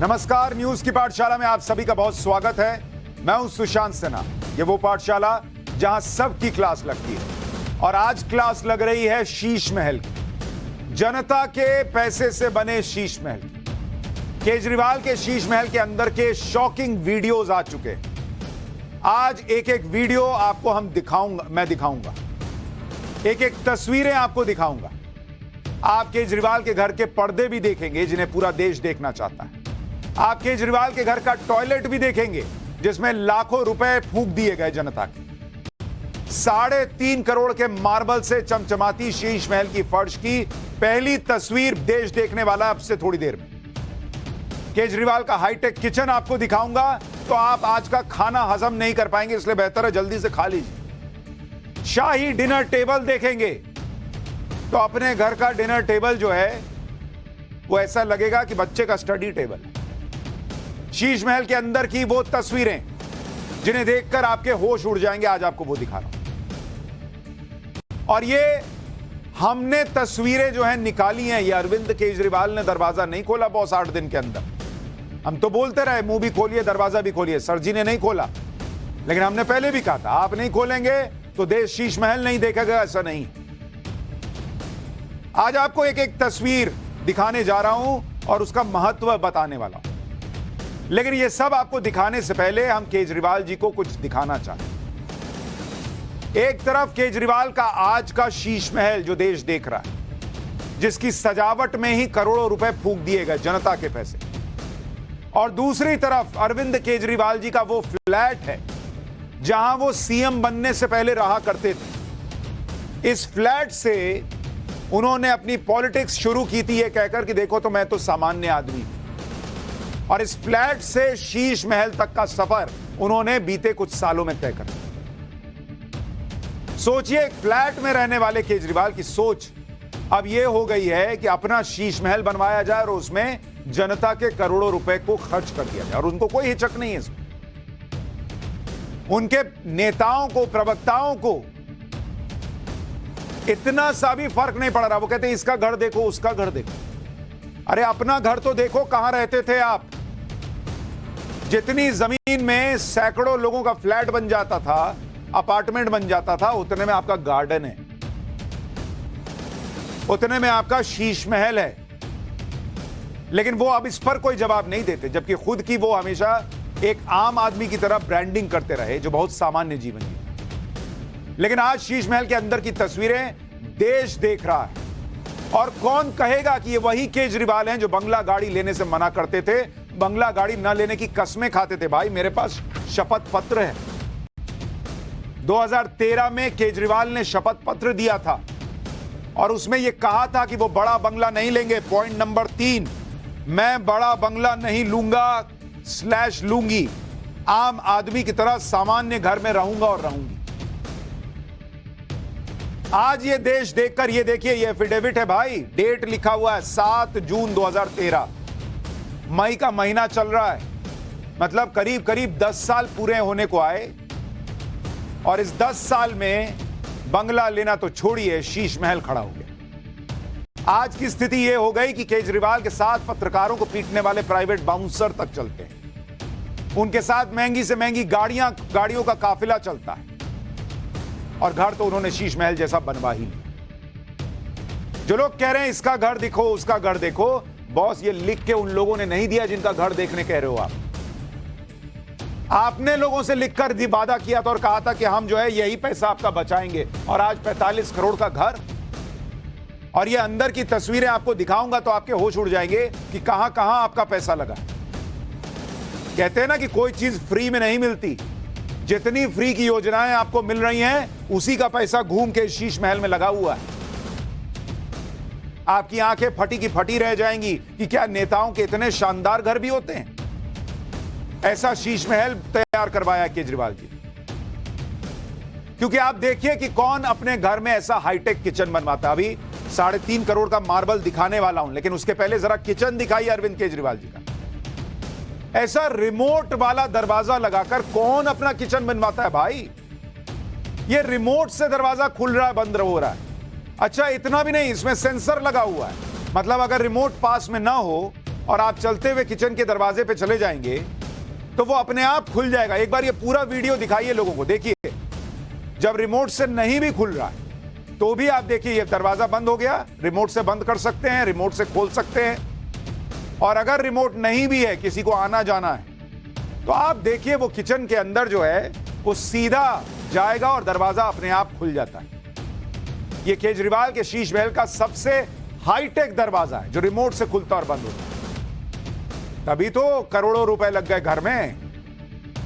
नमस्कार, न्यूज की पाठशाला में आप सभी का बहुत स्वागत है। मैं हूं सुशांत सिन्हा। ये वो पाठशाला जहां सबकी क्लास लगती है और आज क्लास लग रही है शीश महल की, जनता के पैसे से बने शीश महल की। केजरीवाल के शीश महल के अंदर के शॉकिंग वीडियोस आ चुके हैं। आज एक एक वीडियो आपको मैं दिखाऊंगा, एक एक तस्वीरें आपको दिखाऊंगा। आप केजरीवाल के घर के पर्दे भी देखेंगे जिन्हें पूरा देश देखना चाहता है। आप केजरीवाल के घर का टॉयलेट भी देखेंगे जिसमें लाखों रुपए फूंक दिए गए जनता के। 3.5 करोड़ के मार्बल से चमचमाती शीश महल की फर्श की पहली तस्वीर देश देखने वाला अब से थोड़ी देर में। केजरीवाल का हाईटेक किचन आपको दिखाऊंगा तो आप आज का खाना हजम नहीं कर पाएंगे, इसलिए बेहतर है जल्दी से खा लीजिए। शाही डिनर टेबल देखेंगे तो अपने घर का डिनर टेबल जो है वो ऐसा लगेगा कि बच्चे का स्टडी टेबल है। शीश महल के अंदर की वो तस्वीरें जिन्हें देखकर आपके होश उड़ जाएंगे, आज आपको वो दिखा रहा हूं। और ये हमने तस्वीरें जो है निकाली हैं, ये अरविंद केजरीवाल ने दरवाजा नहीं खोला बॉस 8 दिन के अंदर। हम तो बोलते रहे मुंह भी खोलिए दरवाजा भी खोलिए, सर जी ने नहीं खोला, लेकिन हमने पहले भी कहा था आप नहीं खोलेंगे तो देश शीश महल नहीं देखेगा, ऐसा नहीं। आज आपको एक एक तस्वीर दिखाने जा रहा हूं और उसका महत्व बताने वाला हूं, लेकिन यह सब आपको दिखाने से पहले हम केजरीवाल जी को कुछ दिखाना चाहते हैं। एक तरफ केजरीवाल का आज का शीश महल जो देश देख रहा है, जिसकी सजावट में ही करोड़ों रुपए फूंक दिए गए जनता के पैसे, और दूसरी तरफ अरविंद केजरीवाल जी का वो फ्लैट है जहां वो सीएम बनने से पहले रहा करते थे। इस फ्लैट से उन्होंने अपनी पॉलिटिक्स शुरू की थी ये कहकर कि देखो तो मैं तो सामान्य आदमी, और इस फ्लैट से शीश महल तक का सफर उन्होंने बीते कुछ सालों में तय कर दिया। सोचिए, एक फ्लैट में रहने वाले केजरीवाल की सोच अब यह हो गई है कि अपना शीश महल बनवाया जाए और उसमें जनता के करोड़ों रुपए को खर्च कर दिया जाए, और उनको कोई हिचक नहीं है इसमें। उनके नेताओं को, प्रवक्ताओं को इतना सा भी फर्क नहीं पड़ रहा। वो कहते हैं इसका घर देखो, उसका घर देखो। अरे अपना घर तो देखो, कहां रहते थे आप। जितनी जमीन में सैकड़ों लोगों का फ्लैट बन जाता था, अपार्टमेंट बन जाता था, उतने में आपका गार्डन है, उतने में आपका शीश महल है। लेकिन वो अब इस पर कोई जवाब नहीं देते, जबकि खुद की वो हमेशा एक आम आदमी की तरह ब्रांडिंग करते रहे जो बहुत सामान्य जीवन जी। लेकिन आज शीश महल के अंदर की तस्वीरें देश देख रहा है, और कौन कहेगा कि ये वही केजरीवाल हैं जो बंगला गाड़ी लेने से मना करते थे, बंगला गाड़ी ना लेने की कस्में खाते थे। भाई मेरे पास शपथ पत्र है। 2013 में केजरीवाल ने शपथ पत्र दिया था और उसमें यह कहा था कि वो बड़ा बंगला नहीं लेंगे। पॉइंट नंबर 3, मैं बड़ा बंगला नहीं लूंगा / लूंगी, आम आदमी की तरह सामान्य घर में रहूंगा और रहूंगी। आज ये देश देखकर, ये देखिए, ये एफिडेविट है भाई, डेट लिखा हुआ है 7 जून 2013। मई का महीना चल रहा है, मतलब करीब करीब 10 साल पूरे होने को आए, और इस 10 साल में बंगला लेना तो छोड़िए, शीश महल खड़ा हो गया। आज की स्थिति यह हो गई कि केजरीवाल के साथ पत्रकारों को पीटने वाले प्राइवेट बाउंसर तक चलते हैं, उनके साथ महंगी से महंगी गाड़ियों का काफिला चलता है, और घर तो उन्होंने शीश महल जैसा बनवा ही लिया। जो लोग कह रहे हैं इसका घर देखो, उसका घर देखो, बॉस ये लिख के उन लोगों ने नहीं दिया जिनका घर देखने कह रहे हो आप। आपने लोगों से लिखकर वादा किया था और कहा था कि हम जो है यही पैसा आपका बचाएंगे, और आज 45 करोड़ का घर। और ये अंदर की तस्वीरें आपको दिखाऊंगा तो आपके होश उड़ जाएंगे कि कहां कहां आपका पैसा लगा। कहते हैं ना कि कोई चीज फ्री में नहीं मिलती, जितनी फ्री की योजनाएं आपको मिल रही हैं उसी का पैसा घूम के शीश महल में लगा हुआ है। आपकी आंखें फटी की फटी रह जाएंगी कि क्या नेताओं के इतने शानदार घर भी होते हैं। ऐसा शीश महल तैयार करवाया केजरीवाल जी, क्योंकि आप देखिए कि कौन अपने घर में ऐसा हाईटेक किचन बनवाता। अभी 3.5 करोड़ का मार्बल दिखाने वाला हूं, लेकिन उसके पहले जरा किचन दिखाइए अरविंद केजरीवाल जी का। ऐसा रिमोट वाला दरवाजा लगाकर कौन अपना किचन बनवाता है भाई। ये रिमोट से दरवाजा खुल रहा है, बंद हो रहा है। अच्छा इतना भी नहीं, इसमें सेंसर लगा हुआ है, मतलब अगर रिमोट पास में ना हो और आप चलते हुए किचन के दरवाजे पे चले जाएंगे तो वो अपने आप खुल जाएगा। एक बार ये पूरा वीडियो दिखाइए लोगों को, देखिए जब रिमोट से नहीं भी खुल रहा है तो भी आप देखिए ये दरवाजा बंद हो गया, रिमोट से बंद कर सकते हैं, रिमोट से खोल सकते हैं। और अगर रिमोट नहीं भी है, किसी को आना जाना है, तो आप देखिए वो किचन के अंदर जो है वो सीधा जाएगा और दरवाजा अपने आप खुल जाता है। ये केजरीवाल के शीश महल का सबसे हाईटेक दरवाजा है जो रिमोट से खुलता और बंद होता है। तभी तो करोड़ों रुपए लग गए घर में।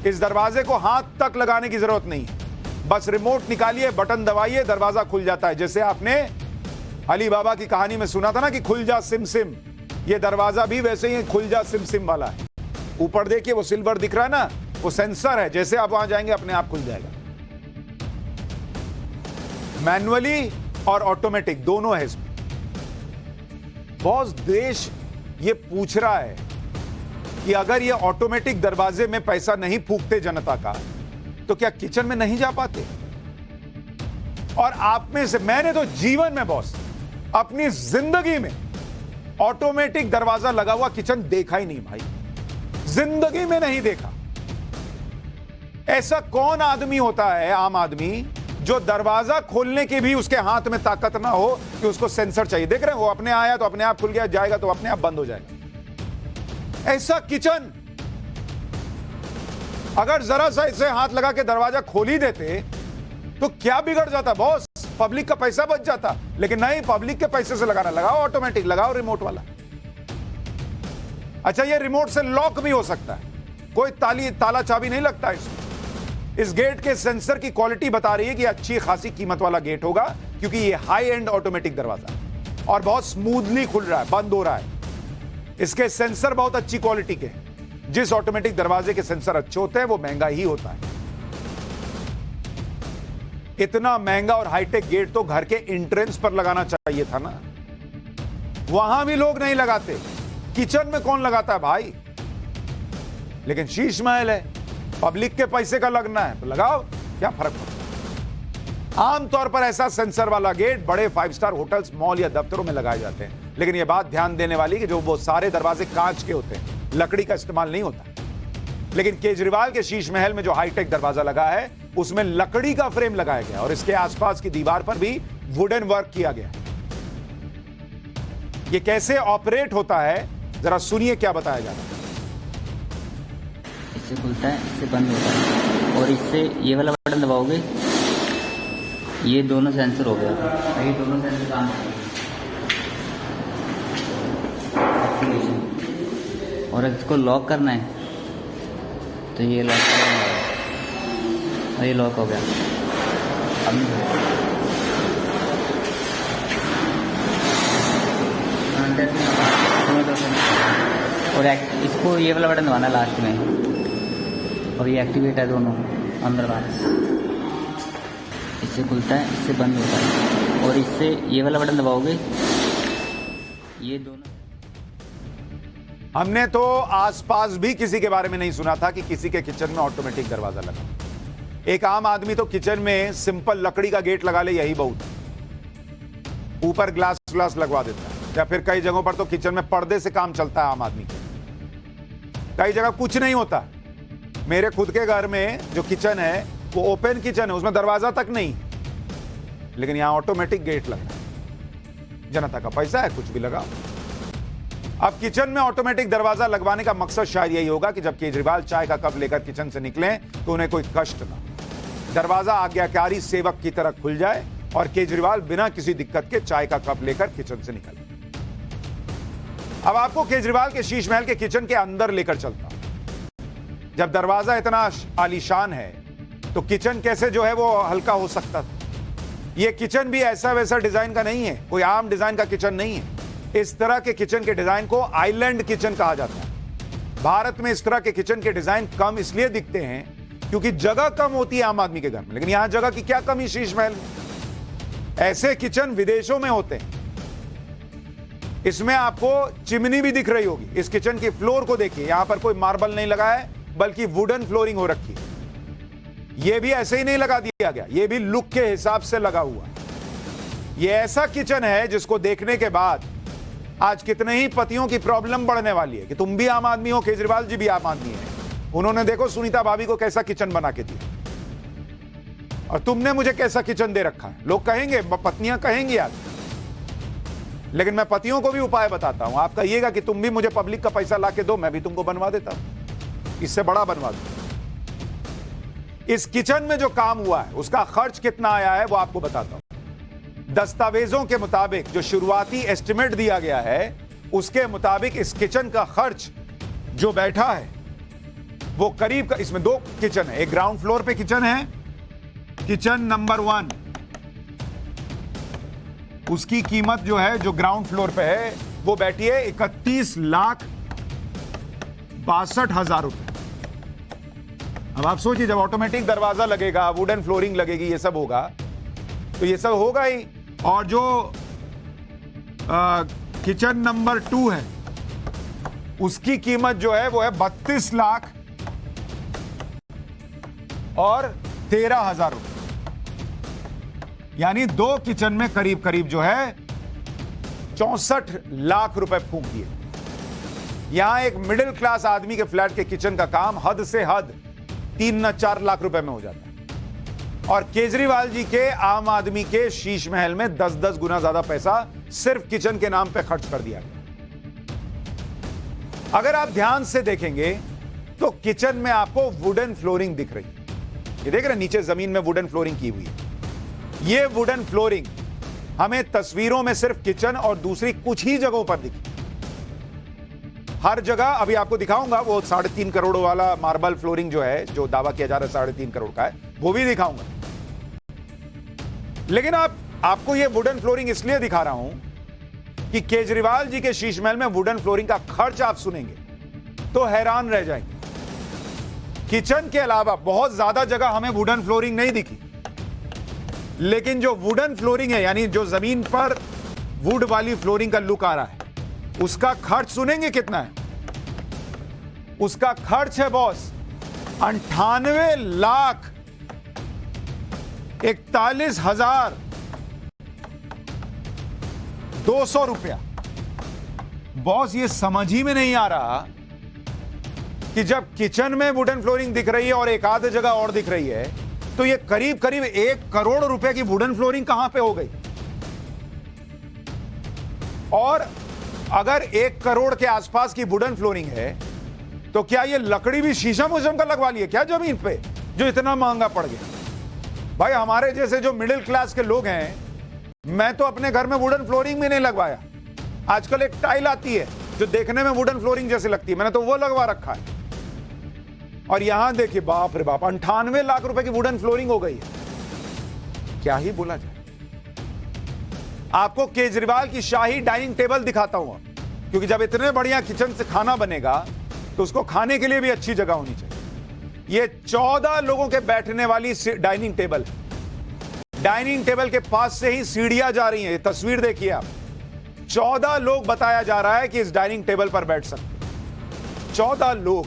इस दरवाजे को हाथ तक लगाने की जरूरत नहीं है, बस रिमोट निकालिए, बटन दबाइए, दरवाजा खुल जाता है। जैसे आपने अली बाबा की कहानी में सुना था ना कि खुल जा सिम सिम, ये दरवाजा भी वैसे ही खुल जा सिम सिम वाला है। ऊपर देखिए वो सिल्वर दिख रहा है ना, वो सेंसर है, जैसे आप वहां जाएंगे अपने आप खुल जाएगा। मैनुअली और ऑटोमेटिक दोनों है इसमें। बॉस देश ये पूछ रहा है कि अगर ये ऑटोमेटिक दरवाजे में पैसा नहीं फूकते जनता का, तो क्या किचन में नहीं जा पाते? और आप में से मैंने तो जीवन में बॉस अपनी जिंदगी में ऑटोमेटिक दरवाजा लगा हुआ किचन देखा ही नहीं भाई, जिंदगी में नहीं देखा। ऐसा कौन आदमी होता है, आम आदमी, जो दरवाजा खोलने की भी उसके हाथ में ताकत ना हो कि उसको सेंसर चाहिए। देख रहे हैं वो अपने आया तो अपने आप खुल गया, जाएगा तो अपने आप बंद हो जाएगा। ऐसा किचन अगर जरा सा इसे हाथ लगा के दरवाजा खोल ही देते तो क्या बिगड़ जाता बॉस? पब्लिक का पैसा बच जाता। लेकिन नहीं, पब्लिक के पैसे से लगाना, लगाओ ऑटोमेटिक, लगाओ रिमोट वाला। अच्छा, ये रिमोट से लॉक भी हो सकता है, कोई ताला चाबी नहीं लगता इसमें। इस गेट के सेंसर की क्वालिटी बता रही है कि अच्छी खासी कीमत वाला गेट होगा, क्योंकि ये हाई एंड ऑटोमेटिक दरवाजा है और बहुत स्मूथली खुल रहा है, बंद हो रहा है। इसके सेंसर बहुत अच्छी क्वालिटी के हैं। जिस ऑटोमेटिक दरवाजे के सेंसर अच्छे होते हैं वो महंगा ही होता है। इतना महंगा और हाईटेक गेट तो घर के एंट्रेंस पर लगाना चाहिए था ना, वहां भी लोग नहीं लगाते। किचन में कौन लगाता है भाई? लेकिन शीश महल है, पब्लिक के पैसे का लगना है तो लगाओ, क्या फर्क पड़ता है। आमतौर पर ऐसा सेंसर वाला गेट बड़े 5 स्टार होटल्स, मॉल या दफ्तरों में लगाए जाते हैं। लेकिन यह बात ध्यान देने वाली कि जो वो सारे दरवाजे कांच के होते हैं, लकड़ी का इस्तेमाल नहीं होता। लेकिन केजरीवाल के शीश महल में जो हाईटेक दरवाजा लगा है उसमें लकड़ी का फ्रेम लगाया गया और इसके आसपास की दीवार पर भी वुडन वर्क किया गया। यह कैसे ऑपरेट होता है जरा सुनिए क्या बताया जा रहा है। इससे खुलता है, इससे बंद होता है, और इससे ये वाला बटन दबाओगे, ये दोनों सेंसर हो गया, ये दोनों सेंसर काम एक्टिवेशन। और अगर इसको लॉक करना है तो ये लॉक करना है, और ये लॉक हो गया। अब और इसको ये वाला बटन दबाना लास्ट में, और ये एक्टिवेट है दोनों अंदर बाहर। इससे खुलता है, इससे बंद होता है, और इससे ये वाला बटन दबाओगे, ये दोनों। हमने तो आसपास भी किसी के बारे में नहीं सुना था कि किसी के किचन में ऑटोमेटिक दरवाजा लगा। एक आम आदमी तो किचन में सिंपल लकड़ी का गेट लगा ले, यही बहुत, ऊपर ग्लास लगवा देता है। या फिर कई जगहों पर तो किचन में पर्दे से काम चलता है आम आदमी के। कई जगह कुछ नहीं होता। मेरे खुद के घर में जो किचन है वो ओपन किचन है, उसमें दरवाजा तक नहीं, लेकिन यहां ऑटोमेटिक गेट लगा है। जनता का पैसा है, कुछ भी लगाओ। अब किचन में ऑटोमेटिक दरवाजा लगवाने का मकसद शायद यही होगा कि जब केजरीवाल चाय का कप लेकर किचन से निकलें तो उन्हें कोई कष्ट ना। दरवाजा आज्ञाकारी सेवक की तरह खुल जाए और केजरीवाल बिना किसी दिक्कत के चाय का कप लेकर किचन से निकले। अब आपको केजरीवाल के शीश महल के किचन के अंदर लेकर चलता हूं। जब दरवाजा इतना आलीशान है तो किचन कैसे जो है वो हल्का हो सकता था? ये किचन भी ऐसा वैसा डिजाइन का नहीं है, कोई आम डिजाइन का किचन नहीं है। इस तरह के किचन के डिजाइन को आइलैंड किचन कहा जाता है। भारत में इस तरह के किचन के डिजाइन कम इसलिए दिखते हैं क्योंकि जगह कम होती है आम आदमी के घर में, लेकिन यहां जगह की क्या कमी शीश महल में? ऐसे किचन विदेशों में होते हैं। इसमें आपको चिमनी भी दिख रही होगी। इस किचन की फ्लोर को देखिए, यहां पर कोई मार्बल नहीं लगा है बल्कि वुडन फ्लोरिंग हो रखी है। यह भी ऐसे ही नहीं लगा दिया गया, यह भी लुक के हिसाब से लगा हुआ है। यह ऐसा किचन है जिसको देखने के बाद आज कितने ही पतियों की प्रॉब्लम बढ़ने वाली है कि तुम भी आम आदमी हो, केजरीवाल जी भी आम आदमी है। उन्होंने देखो सुनीता भाभी को कैसा किचन बना के दिया और तुमने मुझे कैसा किचन दे रखा है। लोग कहेंगे, पत्नियां कहेंगी आज, लेकिन मैं पतियों को भी उपाय बताता हूं। आप कहिएगा कि तुम भी मुझे पब्लिक का पैसा ला के दो, मैं भी तुमको बनवा देता हूं, इससे बड़ा बनवा दो। इस किचन में जो काम हुआ है उसका खर्च कितना आया है वो आपको बताता हूं। दस्तावेजों के मुताबिक जो शुरुआती एस्टिमेट दिया गया है उसके मुताबिक इस किचन का खर्च जो बैठा है वो करीब, इसमें 2 किचन है, एक ग्राउंड फ्लोर पे किचन है, किचन नंबर 1, उसकी कीमत जो है जो ग्राउंड फ्लोर पे है वो बैठी है 31,62,000 रुपए। अब आप सोचिए, जब ऑटोमेटिक दरवाजा लगेगा, वुडन फ्लोरिंग लगेगी, ये सब होगा, तो ये सब होगा ही। और जो किचन नंबर 2 है उसकी कीमत जो है वो है 32,13,000 रुपए। यानी 2 किचन में करीब करीब जो है 64 लाख रुपए फूंक दिए। यहां एक मिडिल क्लास आदमी के फ्लैट के किचन का काम हद से हद 3 या 4 लाख रुपए में हो जाता है, और केजरीवाल जी के आम आदमी के शीश महल में 10-10 गुना ज्यादा पैसा सिर्फ किचन के नाम पे खर्च कर दिया गया। अगर आप ध्यान से देखेंगे तो किचन में आपको वुडन फ्लोरिंग दिख रही है। ये देख रहे हैं, नीचे जमीन में वुडन फ्लोरिंग की हुई है। ये वुडन फ्लोरिंग हमें तस्वीरों में सिर्फ किचन और दूसरी कुछ ही जगहों पर दिखी। हर जगह अभी आपको दिखाऊंगा, वो 3.5 करोड़ वाला मार्बल फ्लोरिंग जो है, जो दावा किया जा रहा है 3.5 करोड़ का है, वो भी दिखाऊंगा। लेकिन आपको ये वुडन फ्लोरिंग इसलिए दिखा रहा हूं कि केजरीवाल जी के शीश महल में वुडन फ्लोरिंग का खर्च आप सुनेंगे तो हैरान रह जाएंगे। किचन के अलावा बहुत ज्यादा जगह हमें वुडन फ्लोरिंग नहीं दिखी, लेकिन जो वुडन फ्लोरिंग है, यानी जो जमीन पर वुड वाली फ्लोरिंग का लुक आ रहा है, उसका खर्च सुनेंगे कितना है। उसका खर्च है बॉस 98,41,200 रुपया। बॉस ये समझ ही में नहीं आ रहा कि जब किचन में वुडन फ्लोरिंग दिख रही है और एक आध जगह और दिख रही है, तो ये करीब करीब 1 करोड़ रुपए की वुडन फ्लोरिंग कहां पे हो गई। और अगर 1 करोड़ के आसपास की वुडन फ्लोरिंग है तो क्या ये लकड़ी भी शीशम का लगवा लिए क्या जमीन पे, जो इतना महंगा पड़ गया। भाई हमारे जैसे जो मिडिल क्लास के लोग हैं, मैं तो अपने घर में वुडन फ्लोरिंग भी नहीं लगवाया। आजकल एक टाइल आती है जो देखने में वुडन फ्लोरिंग जैसी लगती है, मैंने तो वो लगवा रखा है। और यहां देखिए, बाप रे बाप, 98 लाख रुपए की वुडन फ्लोरिंग हो गई है। क्या ही बोला जाए। आपको केजरीवाल की शाही डाइनिंग टेबल दिखाता हूं, क्योंकि जब इतने बढ़िया किचन से खाना बनेगा तो उसको खाने के लिए भी अच्छी जगह होनी चाहिए। ये 14 लोगों के बैठने वाली डाइनिंग टेबल है। डाइनिंग टेबल के पास से ही सीढ़ियां जा रही हैं। ये तस्वीर देखिए आप, 14 लोग बताया जा रहा है कि इस डाइनिंग टेबल पर बैठ सकते। 14 लोग।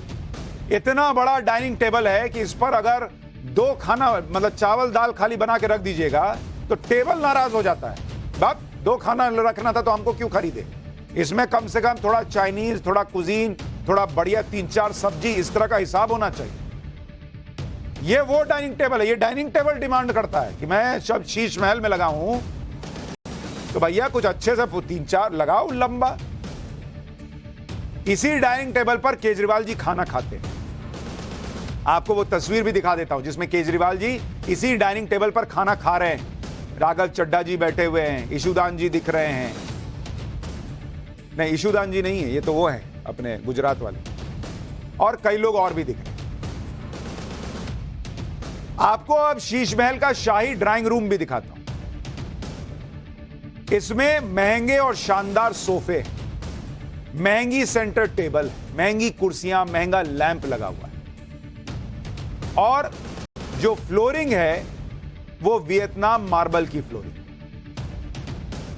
इतना बड़ा डाइनिंग टेबल है कि इस पर अगर 2 खाना, मतलब चावल दाल खाली बना के रख दीजिएगा तो टेबल नाराज हो जाता है। बाप 2 खाना रखना था तो हमको क्यों खरीदे। इसमें कम से कम थोड़ा चाइनीज, थोड़ा कुजीन, थोड़ा बढ़िया 3-4 सब्जी, इस तरह का हिसाब होना चाहिए। ये वो डाइनिंग टेबल है। ये डाइनिंग टेबल डिमांड करता है कि मैं जब शीश महल में लगा हूं तो भैया कुछ अच्छे से 3-4 लगाओ लंबा। इसी डाइनिंग टेबल पर केजरीवाल जी खाना खाते हैं। आपको वो तस्वीर भी दिखा देता हूं जिसमें केजरीवाल जी इसी डाइनिंग टेबल पर खाना खा रहे हैं। राघव चड्ढा जी बैठे हुए हैं, ईशुदान जी दिख रहे हैं। नहीं, ईशुदान जी नहीं है, ये तो वो है अपने गुजरात वाले, और कई लोग और भी दिख रहे हैं। आपको अब शीश महल का शाही ड्राइंग रूम भी दिखाता हूं। इसमें महंगे और शानदार सोफे, महंगी सेंटर टेबल, महंगी कुर्सियां, महंगा लैंप लगा हुआ है, और जो फ्लोरिंग है वो वियतनाम मार्बल की फ्लोरिंग।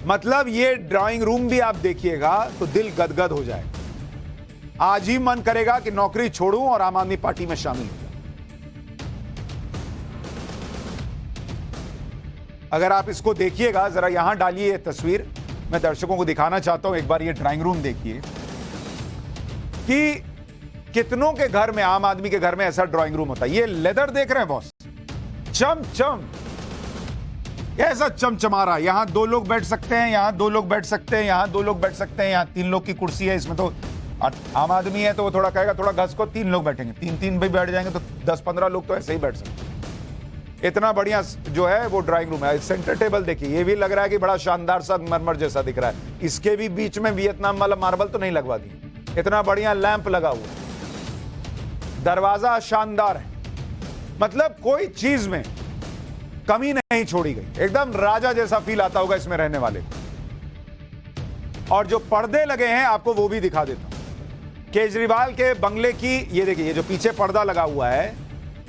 मतलब ये ड्राइंग रूम भी आप देखिएगा तो दिल गदगद हो जाएगा। आज ही मन करेगा कि नौकरी छोड़ूं और आम आदमी पार्टी में शामिल हो जाऊं। अगर आप इसको देखिएगा, जरा यहां डालिए ये तस्वीर, मैं दर्शकों को दिखाना चाहता हूं, एक बार ये ड्राइंग रूम देखिए कि कितनों के घर में, आम आदमी के घर में ऐसा ड्राइंग रूम होता है। ये लेदर देख रहे हैं बॉस, चम ऐसा चमचमा रहा है। यहां 2 लोग बैठ सकते हैं, यहां 2 लोग बैठ सकते हैं, यहां 2 लोग बैठ सकते हैं, यहां 3 लोग की कुर्सी है। इसमें तो आम आदमी है तो वो थोड़ा कहेगा थोड़ा घस को 3 लोग बैठेंगे, 3 भी बैठ जाएंगे तो 10-15 लोग तो ऐसे ही बैठ सकते हैं। इतना बढ़िया जो है वो ड्राइंग रूम है। सेंटर टेबल देखिए, ये भी लग रहा है कि बड़ा शानदार सा मरमर जैसा दिख रहा है। इसके भी बीच में वियतनाम वाला मार्बल तो नहीं लगवा दी। इतना बढ़िया लैंप लगा हुआ, दरवाजा शानदार है, मतलब कोई चीज में कमी नहीं छोड़ी गई। एकदम राजा जैसा फील आता होगा इसमें रहने वाले। और जो पर्दे लगे हैं आपको वो भी दिखा देता हूं। केजरीवाल के बंगले की ये देखिए, ये जो पीछे पर्दा लगा हुआ है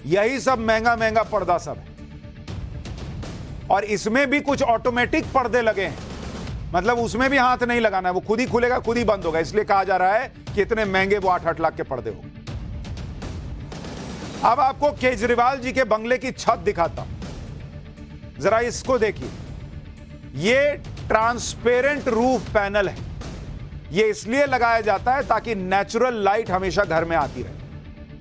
यही सब महंगा पर्दा सब है। और इसमें भी कुछ ऑटोमेटिक पर्दे लगे हैं, मतलब उसमें भी हाथ नहीं लगाना है, वो खुद ही खुलेगा खुद ही बंद होगा। इसलिए कहा जा रहा है कि इतने महंगे वो 8-8 लाख के पर्दे हो। अब आपको केजरीवाल जी के बंगले की छत दिखाता हूं, जरा इसको देखिए। ये ट्रांसपेरेंट रूफ पैनल है। ये इसलिए लगाया जाता है ताकि नेचुरल लाइट हमेशा घर में आती रहे,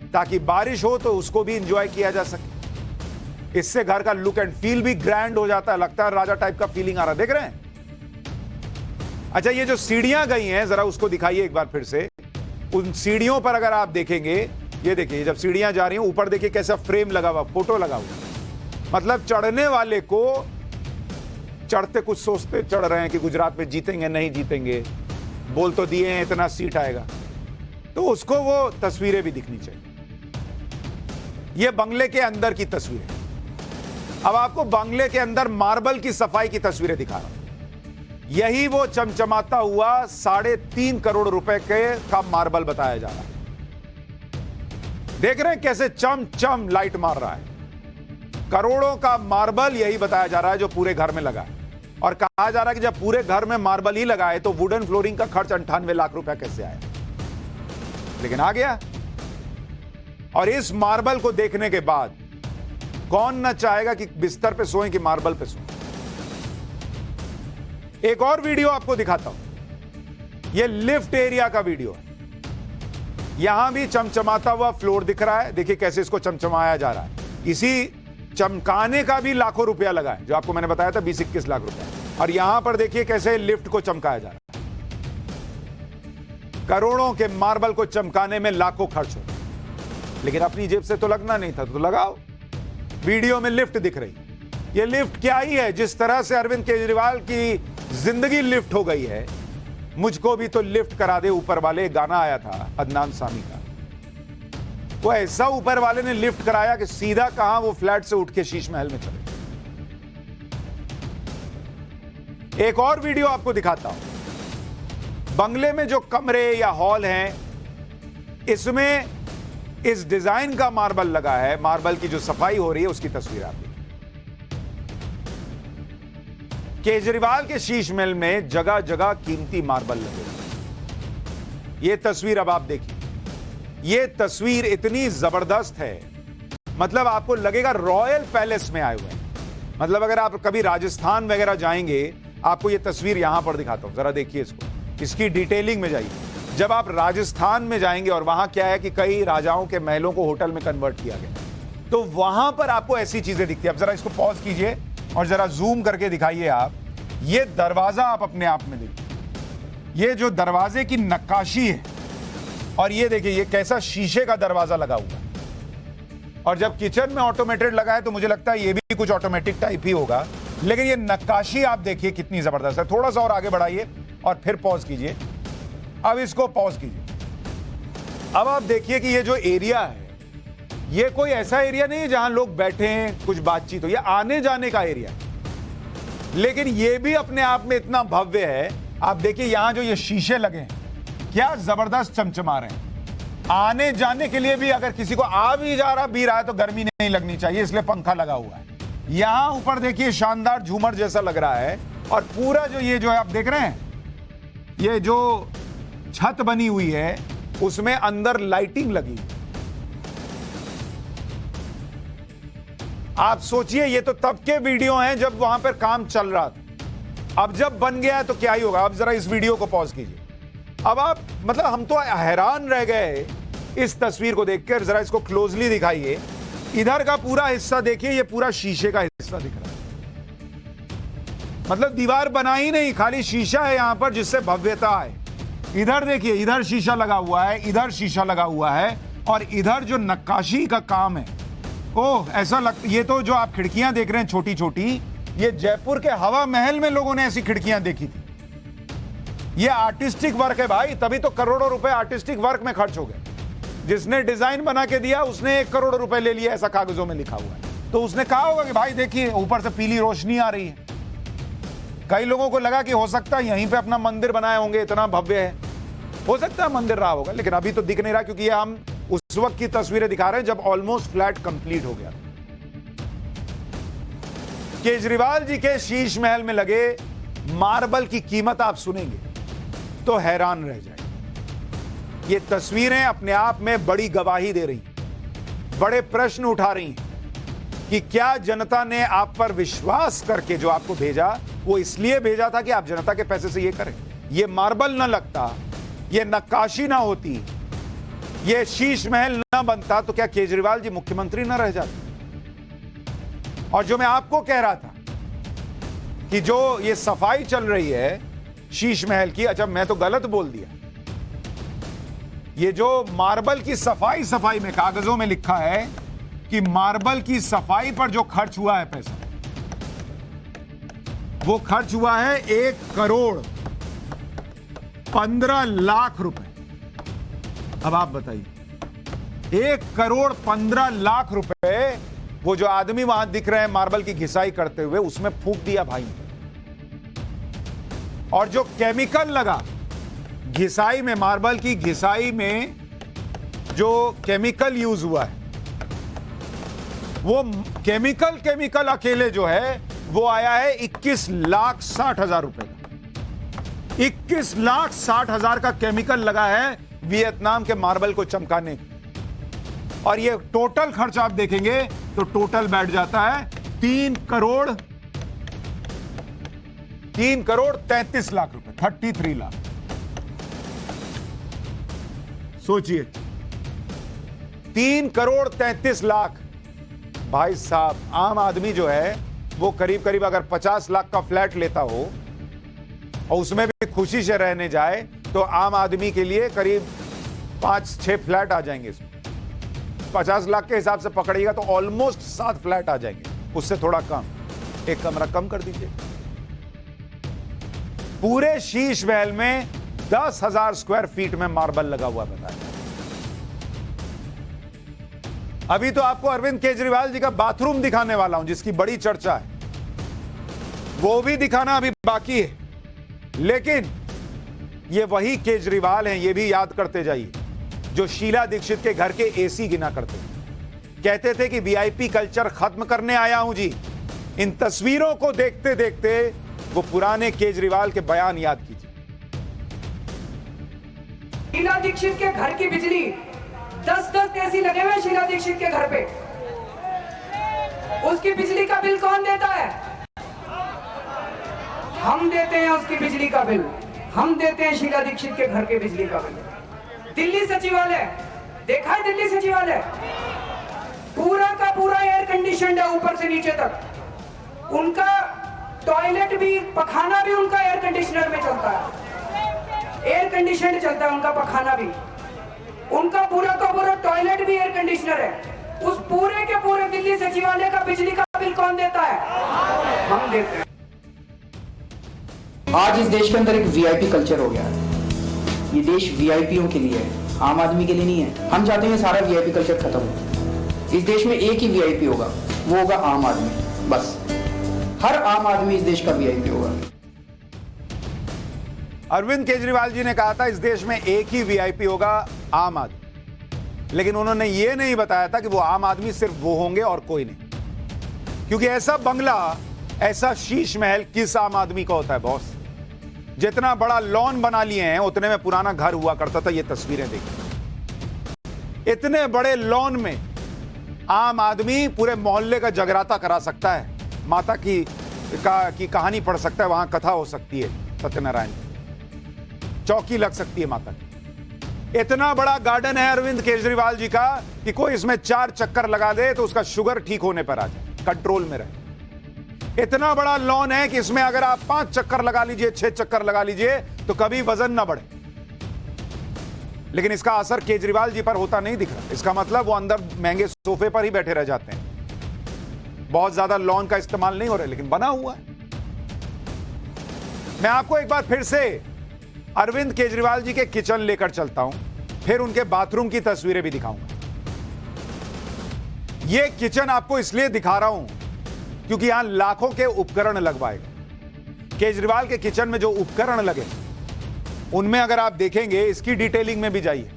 ताकि बारिश हो तो उसको भी एंजॉय किया जा सके। इससे घर का लुक एंड फील भी ग्रैंड हो जाता है, लगता है राजा टाइप का फीलिंग आ रहा है। देख रहे हैं? अच्छा, ये जो सीढ़ियां गई हैं जरा उसको दिखाइए एक बार फिर से। उन सीढ़ियों पर अगर आप देखेंगे, ये देखिए जब सीढ़ियां जा रही हैं ऊपर देखिए कैसा फ्रेम लगा हुआ, फोटो लगा हुआ। मतलब चढ़ने वाले को चढ़ते कुछ सोचते चढ़ रहे हैं कि गुजरात में जीतेंगे नहीं जीतेंगे, बोल तो दिए हैं इतना सीट आएगा, तो उसको वो तस्वीरें भी दिखनी चाहिए। ये बंगले के अंदर की तस्वीर है। अब आपको बंगले के अंदर मार्बल की सफाई की तस्वीरें दिखा रहा हूं। यही वो चमचमाता हुआ 3.5 करोड़ रुपए का मार्बल बताया जा रहा है। देख रहे हैं कैसे चम लाइट मार रहा है। करोड़ों का मार्बल यही बताया जा रहा है जो पूरे घर में लगा है। और कहा जा रहा है कि जब पूरे घर में मार्बल ही लगा है तो वुडन फ्लोरिंग का खर्च 98 लाख रुपया कैसे आया, लेकिन आ गया। और इस मार्बल को देखने के बाद कौन न चाहेगा कि बिस्तर पे सोएं कि मार्बल पे सोएं। एक और वीडियो आपको दिखाता हूं। यह लिफ्ट एरिया का वीडियो है। यहां भी चमचमाता हुआ फ्लोर दिख रहा है। देखिए कैसे इसको चमचमाया जा रहा है। इसी चमकाने का भी लाखों रुपया लगा है, जो आपको मैंने बताया था 20-21 लाख रुपया। और यहां पर देखिए कैसे लिफ्ट को चमकाया जा रहा है। करोड़ों के मार्बल को चमकाने में लाखों खर्च हो, लेकिन अपनी जेब से तो लगना नहीं था तो लगाओ। वीडियो में लिफ्ट दिख रही। यह लिफ्ट क्या ही है। जिस तरह से अरविंद केजरीवाल की जिंदगी लिफ्ट हो गई है, मुझको भी तो लिफ्ट करा दे ऊपर वाले। गाना आया था अदनान सामी का, वो ऐसा ऊपर वाले ने लिफ्ट कराया कि सीधा कहां वो फ्लैट से उठ के शीश महल में चले। एक और वीडियो आपको दिखाता हूं। बंगले में जो कमरे या हॉल हैं, इसमें इस डिजाइन का मार्बल लगा है। मार्बल की जो सफाई हो रही है उसकी तस्वीर आप देखिए। केजरीवाल के शीश महल में जगह जगह कीमती मार्बल लगे। यह तस्वीर अब आप देखिए। यह तस्वीर इतनी जबरदस्त है, मतलब आपको लगेगा रॉयल पैलेस में आए हुए हैं। मतलब अगर आप कभी राजस्थान वगैरह जाएंगे, आपको यह तस्वीर यहां पर दिखाता हूं, जरा देखिए इसको, इसकी डिटेलिंग में जाइए। जब आप राजस्थान में जाएंगे, और वहां क्या है कि कई राजाओं के महलों को होटल में कन्वर्ट किया गया, तो वहां पर आपको ऐसी चीजें दिखती है। अब जरा इसको पॉज कीजिए और जरा जूम करके दिखाइए आप। ये दरवाजा आप अपने आप में देखिए, ये जो दरवाजे की नक्काशी है, और ये देखिए ये कैसा शीशे का दरवाजा लगा हुआ है। और जब किचन में ऑटोमेटेड लगा है तो मुझे लगता है ये भी कुछ ऑटोमेटिक टाइप ही होगा, लेकिन ये नक्काशी आप देखिए कितनी जबरदस्त है। थोड़ा सा और आगे बढ़ाइए और फिर पॉज कीजिए। अब इसको पॉज कीजिए। अब आप देखिए कि ये जो एरिया है, ये कोई ऐसा एरिया नहीं है जहां लोग बैठे हैं कुछ बातचीत हो, ये आने जाने का एरिया है। लेकिन ये भी अपने आप में इतना भव्य है। आप देखिए यहां जो ये शीशे लगे हैं, क्या जबरदस्त चमचमा रहे हैं। आने जाने के लिए भी अगर किसी को आ भी जा रहा भी रहा है तो गर्मी नहीं लगनी चाहिए, इसलिए पंखा लगा हुआ है। यहां ऊपर देखिए शानदार झूमर जैसा लग रहा है। और पूरा जो ये जो है आप देख रहे हैं, ये जो छत बनी हुई है उसमें अंदर लाइटिंग लगी। आप सोचिए, ये तो तब के वीडियो हैं जब वहां पर काम चल रहा था। अब जब बन गया है तो क्या ही होगा। अब जरा इस वीडियो को पॉज कीजिए। अब आप मतलब हम तो हैरान रह गए इस तस्वीर को देखकर। जरा इसको क्लोजली दिखाइए। इधर का पूरा हिस्सा देखिए, ये पूरा शीशे का हिस्सा दिख रहा है। मतलब दीवार बना ही नहीं, खाली शीशा है यहां पर जिससे भव्यता है। इधर देखिए, इधर शीशा लगा हुआ है, इधर शीशा लगा हुआ है, और इधर जो नक्काशी का काम है, ओह ऐसा लगता, ये तो जो आप खिड़कियां देख रहे हैं छोटी छोटी, ये जयपुर के हवा महल में लोगों ने ऐसी खिड़कियां देखी थी। ये आर्टिस्टिक वर्क है भाई, तभी तो करोड़ों रुपए आर्टिस्टिक वर्क में खर्च हो गए। जिसने डिजाइन बना के दिया उसने 1 करोड़ रुपए ले लिया, ऐसा कागजों में लिखा हुआ है। तो उसने कहा होगा कि भाई देखिए ऊपर से पीली रोशनी आ रही है। कई लोगों को लगा कि हो सकता है यहीं पे अपना मंदिर बनाए होंगे, इतना भव्य है, हो सकता है मंदिर रहा होगा, लेकिन अभी तो दिख नहीं रहा, क्योंकि ये हम उस वक्त की तस्वीरें दिखा रहे हैं जब ऑलमोस्ट फ्लैट कंप्लीट हो गया। केजरीवाल जी के शीश महल में लगे मार्बल की कीमत आप सुनेंगे तो हैरान रह जाएंगे। ये तस्वीरें अपने आप में बड़ी गवाही दे रही, बड़े प्रश्न उठा रही हैं कि क्या जनता ने आप पर विश्वास करके जो आपको भेजा, वो इसलिए भेजा था कि आप जनता के पैसे से ये करें। ये मार्बल ना लगता, ये नक्काशी ना होती, ये शीश महल ना बनता, तो क्या केजरीवाल जी मुख्यमंत्री ना रह जाते। और जो मैं आपको कह रहा था कि जो ये सफाई चल रही है शीश महल की, अच्छा मैं तो गलत बोल दिया। ये जो मार्बल की सफाई में कागजों में लिखा है कि मार्बल की सफाई पर जो खर्च हुआ है पैसा, वो खर्च हुआ है 1,15,00,000 रुपए। अब आप बताइए, 1,15,00,000 रुपए वो जो आदमी वहां दिख रहे हैं मार्बल की घिसाई करते हुए, उसमें फूंक दिया भाई। और जो केमिकल लगा घिसाई में, मार्बल की घिसाई में जो केमिकल यूज हुआ है, वो केमिकल अकेले जो है वो आया है 21,60,000 रुपए का। 21,60,000 का केमिकल लगा है वियतनाम के मार्बल को चमकाने। और ये टोटल खर्च आप देखेंगे तो टोटल बैठ जाता है 3,33,00,000 रुपए, 33 लाख। सोचिए, 3,33,00,000। भाई साहब, आम आदमी जो है वो करीब करीब अगर 50 लाख का फ्लैट लेता हो और उसमें भी खुशी से रहने जाए तो आम आदमी के लिए करीब 5-6 फ्लैट आ जाएंगे। 50 लाख के हिसाब से पकड़िएगा तो ऑलमोस्ट 7 फ्लैट आ जाएंगे, उससे थोड़ा कम, एक कमरा कम कर दीजिए। पूरे शीश महल में 10,000 स्क्वायर फीट में मार्बल लगा हुआ बताया। अभी तो आपको अरविंद केजरीवाल जी का बाथरूम दिखाने वाला हूं, जिसकी बड़ी चर्चा है, वो भी दिखाना अभी बाकी है। लेकिन ये वही केजरीवाल हैं, ये भी याद करते जाइए, जो शीला दीक्षित के घर के एसी गिना करते थे, कहते थे कि वीआईपी कल्चर खत्म करने आया हूं जी। इन तस्वीरों को देखते देखते वो पुराने केजरीवाल के बयान याद कीजिए। शीला दीक्षित के घर की बिजली 10-10 एसी लगे हुए शीला दीक्षित के घर पे, उसकी बिजली का बिल कौन देता है? हम देते हैं उसकी बिजली का बिल, हम देते हैं शीला दीक्षित के घर के बिजली का बिल। दिल्ली सचिवालय देखा है? दिल्ली सचिवालय पूरा का पूरा एयर कंडीशनड है ऊपर से नीचे तक। उनका टॉयलेट भी, पखाना भी उनका एयर कंडीशनर में चलता है, एयर कंडीशनड चलता है उनका पखाना भी। उनका पूरा का पूरा टॉयलेट भी एयर कंडीशनर है। उस पूरे के पूरे दिल्ली सचिवालय का बिजली का बिल कौन देता है? हम देते हैं। आज इस देश के अंदर एक वीआईपी कल्चर हो गया है। ये देश वीआईपीओं के लिए है, आम आदमी के लिए नहीं है। हम चाहते हैं सारा वीआईपी कल्चर खत्म हो। इस देश में एक ही वीआईपी होगा, वो होगा आम आदमी। बस हर आम आदमी इस देश का वीआईपी होगा। अरविंद केजरीवाल जी ने कहा था इस देश में एक ही वीआईपी होगा, आम आदमी। लेकिन उन्होंने यह नहीं बताया था कि वो आम आदमी सिर्फ वो होंगे और कोई नहीं। क्योंकि ऐसा बंगला, ऐसा शीश महल किस आम आदमी का होता है बॉस? जितना बड़ा लॉन बना लिए हैं उतने में पुराना घर हुआ करता था। ये तस्वीरें देखिए, इतने बड़े लॉन में आम आदमी पूरे मोहल्ले का जगराता करा सकता है। माता की की कहानी पढ़ सकता है, वहां कथा हो सकती है सत्यनारायण की, चौकी लग सकती है माता की। इतना बड़ा गार्डन है अरविंद केजरीवाल जी का कि कोई इसमें 4 चक्कर लगा दे तो उसका शुगर ठीक होने पर आ जाए, कंट्रोल में रहे। इतना बड़ा लॉन है कि इसमें अगर आप 5 चक्कर लगा लीजिए, 6 चक्कर लगा लीजिए तो कभी वजन ना बढ़े। लेकिन इसका असर केजरीवाल जी पर होता नहीं दिख रहा। इसका मतलब वो अंदर महंगे सोफे पर ही बैठे रह जाते हैं, बहुत ज्यादा लॉन का इस्तेमाल नहीं हो रहा है, लेकिन बना हुआ है। मैं आपको एक बार फिर से अरविंद केजरीवाल जी के किचन लेकर चलता हूं, फिर उनके बाथरूम की तस्वीरें भी दिखाऊंगा। यह किचन आपको इसलिए दिखा रहा हूं क्योंकि यहां लाखों के उपकरण लगवाएगा। केजरीवाल के किचन में जो उपकरण लगे उनमें अगर आप देखेंगे, इसकी डिटेलिंग में भी जाइए,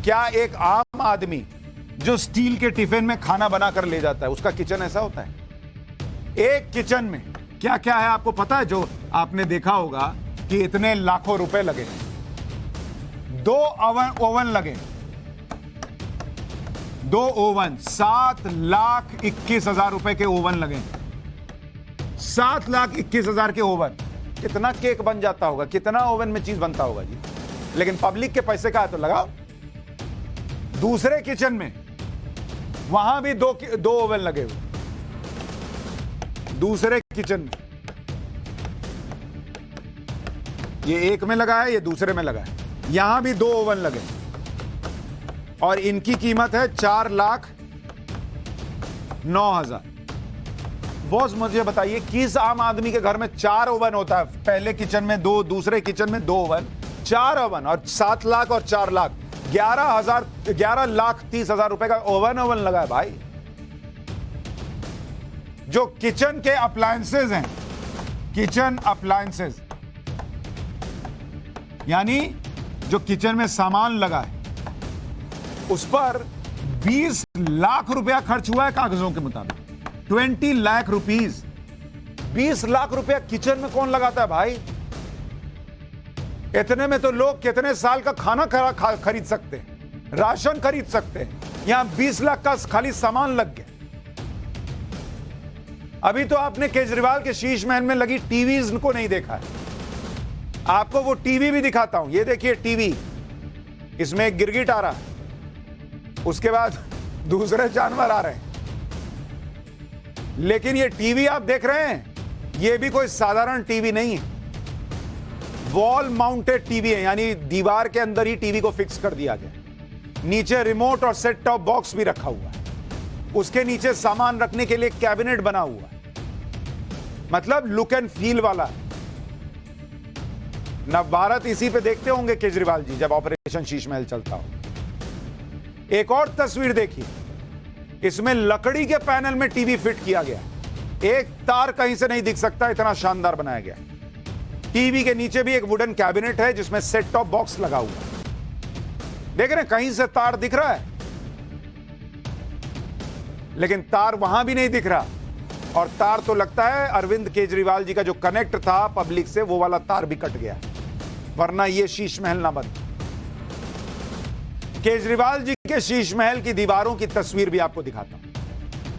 क्या एक आम आदमी जो स्टील के टिफिन में खाना बनाकर ले जाता है उसका किचन ऐसा होता है? एक किचन में क्या क्या है आपको पता है? जो आपने देखा होगा कि इतने लाखों रुपए लगे, 2 ओवन लगे, 2 ओवन, 7,21,000 रुपए के ओवन लगे, 7,21,000 के ओवन। कितना केक बन जाता होगा, कितना ओवन में चीज बनता होगा जी। लेकिन पब्लिक के पैसे का है तो लगाओ। दूसरे किचन में वहां भी 2 ओवन लगे हुए, दूसरे किचन में। ये एक में लगा है, ये दूसरे में लगा है, यहां भी 2 ओवन लगे और इनकी कीमत है 4,09,000। बॉस मुझे बताइए, किस आम आदमी के घर में 4 ओवन होता है? पहले किचन में 2, दूसरे किचन में 2 ओवन, 4 ओवन, और 7 लाख और 4 लाख, 11,30,000 रुपए का ओवन लगा है भाई। जो किचन के अप्लायंसेज हैं, किचन अप्लायंसेज यानी जो किचन में सामान लगा है, उस पर 20 लाख रुपया खर्च हुआ है कागजों के मुताबिक, 20 लाख रुपीस। 20 लाख रुपया किचन में कौन लगाता है भाई? इतने में तो लोग कितने साल का खाना खरीद सकते हैं, राशन खरीद सकते हैं। यहां 20 लाख का खाली सामान लग गया। अभी तो आपने केजरीवाल के शीश महल में लगी टीवीज को नहीं देखा है। आपको वो टीवी भी दिखाता हूं। ये देखिए टीवी, इसमें एक गिरगिट आ रहा है, उसके बाद दूसरे जानवर आ रहे हैं। लेकिन ये टीवी आप देख रहे हैं, ये भी कोई साधारण टीवी नहीं है, वॉल माउंटेड टीवी है, यानी दीवार के अंदर ही टीवी को फिक्स कर दिया गया। नीचे रिमोट और सेट टॉप बॉक्स भी रखा हुआ है, उसके नीचे सामान रखने के लिए कैबिनेट बना हुआ है। मतलब लुक एंड फील वाला है। नवभारत इसी पे देखते होंगे केजरीवाल जी जब ऑपरेशन शीश महल चलता हो। एक और तस्वीर देखिए, इसमें लकड़ी के पैनल में टीवी फिट किया गया, एक तार कहीं से नहीं दिख सकता, इतना शानदार बनाया गया। टीवी के नीचे भी एक वुडन कैबिनेट है जिसमें सेट टॉप बॉक्स लगा हुआ है। देख रहे हैं, कहीं से तार दिख रहा है, लेकिन तार वहां भी नहीं दिख रहा। और तार तो लगता है अरविंद केजरीवाल जी का जो कनेक्ट था पब्लिक से, वो वाला तार भी कट गया, वरना ये शीश महल ना बनता। केजरीवाल जी के शीश महल की दीवारों की तस्वीर भी आपको दिखाता हूं।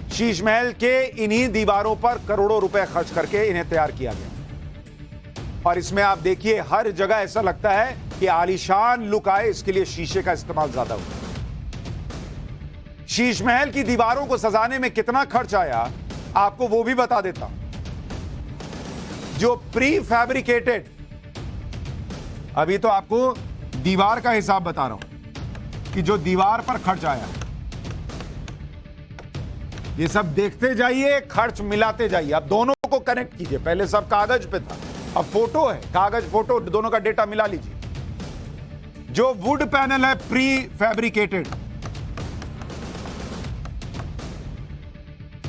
शीश महल के इन्हीं दीवारों पर करोड़ों रुपए खर्च करके इन्हें तैयार किया गया, और इसमें आप देखिए हर जगह ऐसा लगता है कि आलीशान लुक आए, इसके लिए शीशे का इस्तेमाल ज्यादा हुआ। शीश महल की दीवारों को सजाने में कितना खर्च आया आपको वो भी बता देता हूं। जो प्री फैब्रिकेटेड, अभी तो आपको दीवार का हिसाब बता रहा हूं कि जो दीवार पर खर्च आया, ये सब देखते जाइए, खर्च मिलाते जाइए। अब दोनों को कनेक्ट कीजिए, पहले सब कागज पे था, अब फोटो है, कागज फोटो दोनों का डेटा मिला लीजिए। जो वुड पैनल है प्री फैब्रिकेटेड,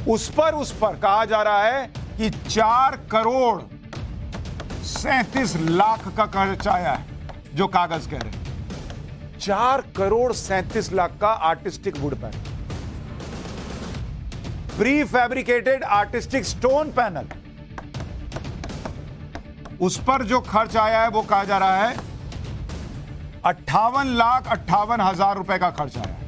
उस पर कहा जा रहा है कि 4,37,00,000 का खर्च आया है, जो कागज कह रहे हैं। 4,37,00,000 का artistic would panel, pre fabricated artistic stone panel, उस पर जो खर्च आया है वो कहा जा रहा है 58,58,000 रुपए का खर्च आया है।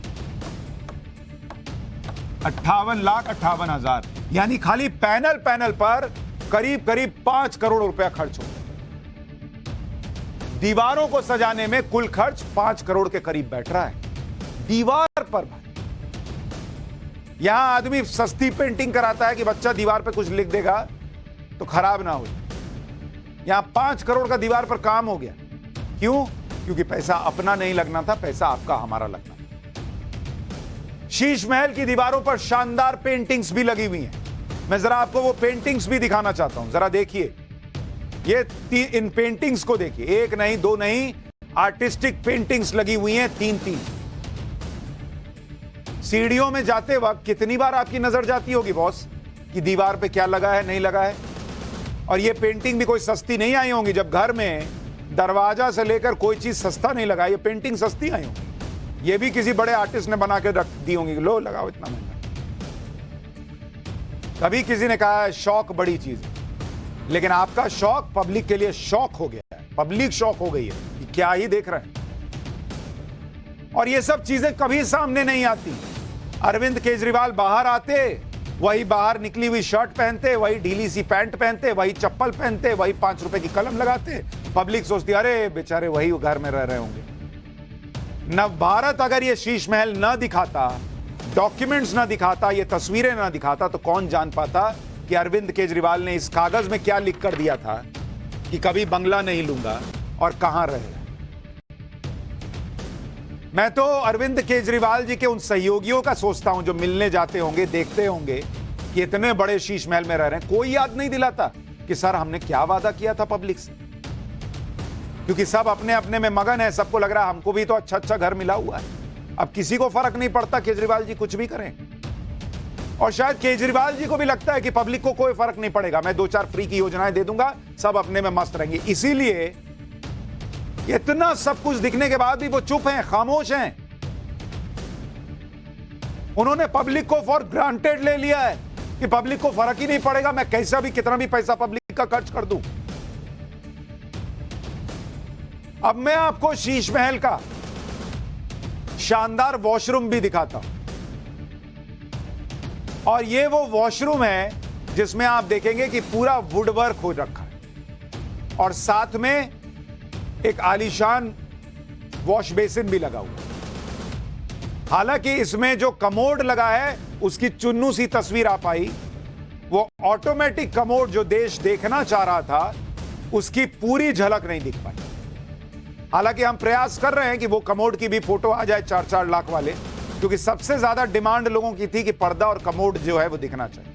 58,58,000, यानी खाली पैनल पर करीब करीब 5 करोड़ रुपया खर्च हो गया। दीवारों को सजाने में कुल खर्च 5 करोड़ के करीब बैठ रहा है दीवार पर। भाई यहां आदमी सस्ती पेंटिंग कराता है कि बच्चा दीवार पे कुछ लिख देगा तो खराब ना हो। यहां 5 करोड़ का दीवार पर काम हो गया। क्यों? क्योंकि पैसा अपना नहीं लगना था, पैसा आपका हमारा लगना था। शीश महल की दीवारों पर शानदार पेंटिंग्स भी लगी हुई हैं। मैं जरा आपको वो पेंटिंग्स भी दिखाना चाहता हूं, जरा देखिए। ये इन पेंटिंग्स को देखिए, एक नहीं दो नहीं, आर्टिस्टिक पेंटिंग्स लगी हुई हैं 3-3। सीढ़ियों में जाते वक्त कितनी बार आपकी नजर जाती होगी बॉस कि दीवार पे क्या लगा है, नहीं लगा है। और ये पेंटिंग भी कोई सस्ती नहीं आई होंगी। जब घर में दरवाजा से लेकर कोई चीज सस्ता नहीं लगा, ये पेंटिंग सस्ती आई होंगी। ये भी किसी बड़े आर्टिस्ट ने बना के रख दी होंगी, लो लगाओ इतना महंगा। कभी किसी ने कहा है शौक बड़ी चीज है, लेकिन आपका शौक पब्लिक के लिए शौक हो गया है। पब्लिक शौक हो गई है कि क्या ही देख रहे हैं। और ये सब चीजें कभी सामने नहीं आती। अरविंद केजरीवाल बाहर आते, वही बाहर निकली हुई शर्ट पहनते, वही ढीली सी पैंट पहनते, वही चप्पल पहनते, वही 5 रुपए की कलम लगाते। पब्लिक सोचती अरे बेचारे वही घर में रह रहे होंगे। नव भारत अगर ये शीश महल न दिखाता, डॉक्यूमेंट्स न दिखाता, ये तस्वीरें न दिखाता, तो कौन जान पाता कि अरविंद केजरीवाल ने इस कागज में क्या लिख कर दिया था कि कभी बंगला नहीं लूंगा और कहां रहेगा। मैं तो अरविंद केजरीवाल जी के उन सहयोगियों का सोचता हूं जो मिलने जाते होंगे, देखते होंगे कि इतने बड़े शीश महल में रह रहे हैं, कोई याद नहीं दिलाता कि सर हमने क्या वादा किया था पब्लिक से। क्योंकि सब अपने अपने में मगन है, सबको लग रहा है हमको भी तो अच्छा अच्छा घर मिला हुआ है। अब किसी को फर्क नहीं पड़ता केजरीवाल जी कुछ भी करें। और शायद केजरीवाल जी को भी लगता है कि पब्लिक को कोई फर्क नहीं पड़ेगा, मैं 2-4 फ्री की योजनाएं दे दूंगा, सब अपने में मस्त रहेंगे। इसीलिए इतना सब कुछ दिखने के बाद भी वो चुप हैं, खामोश हैं। उन्होंने पब्लिक को फॉर ग्रांटेड ले लिया है कि पब्लिक को फर्क ही नहीं पड़ेगा, मैं कैसा भी कितना भी पैसा पब्लिक का खर्च कर दूं। अब मैं आपको शीश महल का शानदार वॉशरूम भी दिखाता हूं। और ये वो वॉशरूम है जिसमें आप देखेंगे कि पूरा वुडवर्क हो रखा है और साथ में एक आलीशान वॉश बेसिन भी लगा हुआ है। हालांकि इसमें जो कमोड लगा है उसकी चुन्नू सी तस्वीर आ पाई, वो ऑटोमेटिक कमोड जो देश देखना चाह रहा था उसकी पूरी झलक नहीं दिख पाई। हालांकि हम प्रयास कर रहे हैं कि वो कमोड की भी फोटो आ जाए 4-4 लाख वाले, क्योंकि सबसे ज्यादा डिमांड लोगों की थी कि पर्दा और कमोड जो है वो दिखना चाहिए।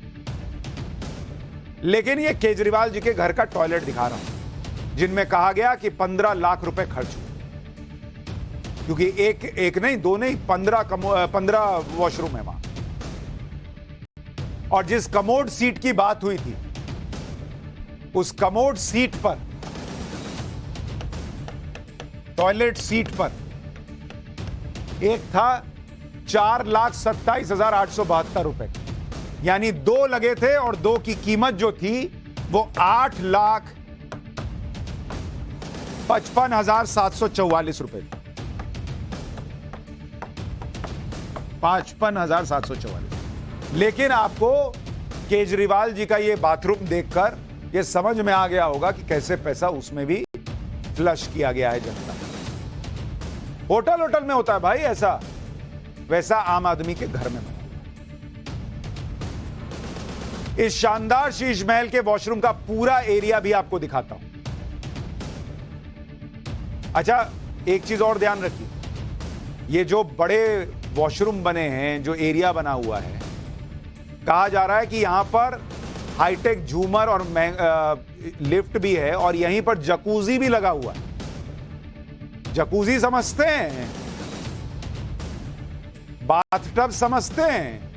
लेकिन ये केजरीवाल जी के घर का टॉयलेट दिखा रहा हूं जिनमें कहा गया कि 15 लाख रुपए खर्च हुए, क्योंकि एक नहीं दो नहीं 15 वॉशरूम है वहां। और जिस कमोड सीट की बात हुई थी, उस कमोड सीट पर, टॉयलेट सीट पर एक था 4,27,872 रुपए, यानी 2 लगे थे और 2 की कीमत जो थी वो 8,55,744 रुपए, 55,744। लेकिन आपको केजरीवाल जी का ये बाथरूम देखकर ये समझ में आ गया होगा कि कैसे पैसा उसमें भी फ्लश किया गया है जनता। होटल में होता है भाई ऐसा, वैसा आम आदमी के घर में बना। इस शानदार शीश महल के वॉशरूम का पूरा एरिया भी आपको दिखाता हूं। अच्छा, एक चीज और ध्यान रखिए, ये जो बड़े वॉशरूम बने हैं, जो एरिया बना हुआ है, कहा जा रहा है कि यहां पर हाईटेक झूमर और लिफ्ट भी है और यहीं पर जकूजी भी लगा हुआ है। जकूजी समझते हैं, बाथटब समझते हैं,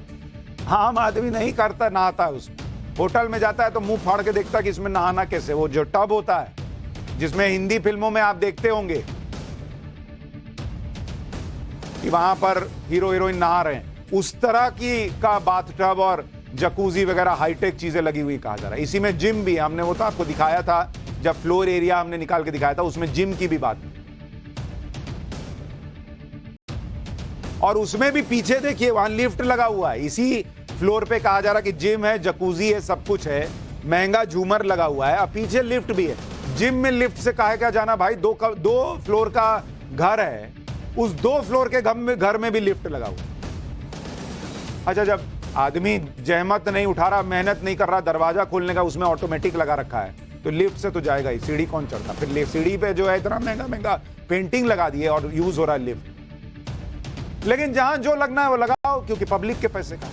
आम आदमी नहीं करता, नहाता है उसमें। होटल में जाता है तो मुंह फाड़ के देखता है कि इसमें नहाना कैसे। वो जो टब होता है जिसमें हिंदी फिल्मों में आप देखते होंगे कि वहां पर हीरो हीरोइन नहा रहे हैं, उस तरह की का बाथटब और जकूजी वगैरह हाईटेक चीजें लगी हुई कहा जा रहा है। इसी में जिम भी, हमने वो तो आपको दिखाया था जब फ्लोर एरिया हमने निकाल के दिखाया था, उसमें जिम की भी बात है। और उसमें भी पीछे देखिए वहां लिफ्ट लगा हुआ है। इसी फ्लोर पे कहा जा रहा है कि जिम है, जकूजी है, सब कुछ है। महंगा झूमर लगा हुआ है, अब पीछे लिफ्ट भी है। जिम में लिफ्ट से काहे क्या जाना भाई, दो फ्लोर का घर है, उस 2 फ्लोर के घर में भी लिफ्ट लगा हुआ है। अच्छा, जब आदमी जहमत नहीं उठा रहा, मेहनत नहीं कर रहा दरवाजा खोलने का, उसमें ऑटोमेटिक लगा रखा है, तो लिफ्ट से तो जाएगा ही, सीढ़ी कौन चढ़ता? फिर सीढ़ी पे जो है इतना महंगा पेंटिंग लगा दी है और यूज हो रहा है लिफ्ट। लेकिन जहां जो लगना है वो लगाओ, क्योंकि पब्लिक के पैसे का।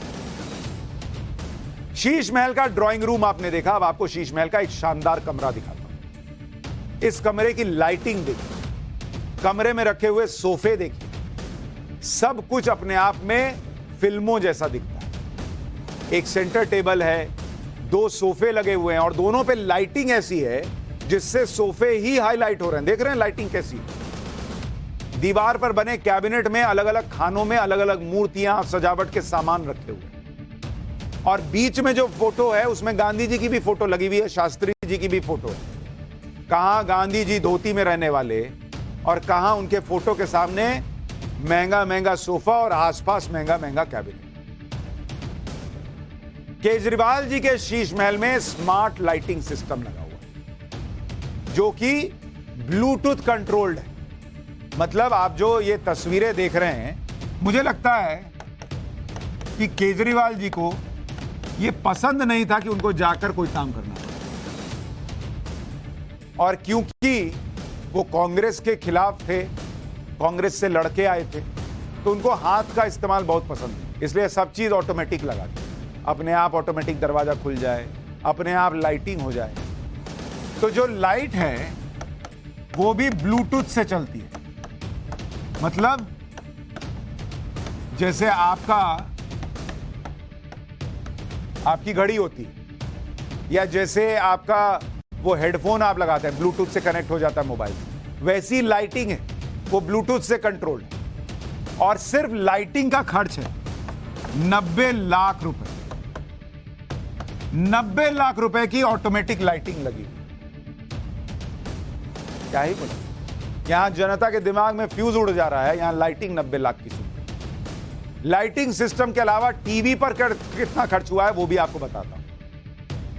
शीश महल का ड्राइंग रूम आपने देखा, अब आपको शीश महल का एक शानदार कमरा दिखाता हूं। इस कमरे की लाइटिंग देखिए, कमरे में रखे हुए सोफे देखिए, सब कुछ अपने आप में फिल्मों जैसा दिखता है। एक सेंटर टेबल है, 2 सोफे लगे हुए हैं और दोनों पे लाइटिंग ऐसी है जिससे सोफे ही हाईलाइट हो रहे हैं। देख रहे हैं लाइटिंग कैसी है? दीवार पर बने कैबिनेट में अलग अलग खानों में अलग अलग मूर्तियां, सजावट के सामान रखे हुए हैं। और बीच में जो फोटो है उसमें गांधी जी की भी फोटो लगी हुई है, शास्त्री जी की भी फोटो है। कहां गांधी जी धोती में रहने वाले और कहां उनके फोटो के सामने महंगा सोफा और आसपास महंगा कैबिनेट। केजरीवाल जी के शीश महल में स्मार्ट लाइटिंग सिस्टम लगा हुआ है जो कि ब्लूटूथ कंट्रोल्ड है। मतलब आप जो ये तस्वीरें देख रहे हैं, मुझे लगता है कि केजरीवाल जी को ये पसंद नहीं था कि उनको जाकर कोई काम करना पड़े, और क्योंकि वो कांग्रेस के खिलाफ थे, कांग्रेस से लड़के आए थे, तो उनको हाथ का इस्तेमाल बहुत पसंद है, इसलिए सब चीज ऑटोमेटिक लगा दी। अपने आप ऑटोमेटिक दरवाजा खुल जाए, अपने आप लाइटिंग हो जाए। तो जो लाइट है वो भी ब्लूटूथ से चलती है। मतलब जैसे आपकी घड़ी होती है, या जैसे आपका वो हेडफोन आप लगाते हैं, ब्लूटूथ से कनेक्ट हो जाता है मोबाइल, वैसी लाइटिंग है, वो ब्लूटूथ से कंट्रोल्ड है। और सिर्फ लाइटिंग का खर्च है 90 लाख रुपए। 90 लाख रुपए की ऑटोमेटिक लाइटिंग लगी। क्या ही बोला, यहां जनता के दिमाग में फ्यूज उड़ जा रहा है, यहां लाइटिंग 90 लाख की सुन। लाइटिंग सिस्टम के अलावा टीवी पर कितना खर्च हुआ है वो भी आपको बताता हूं।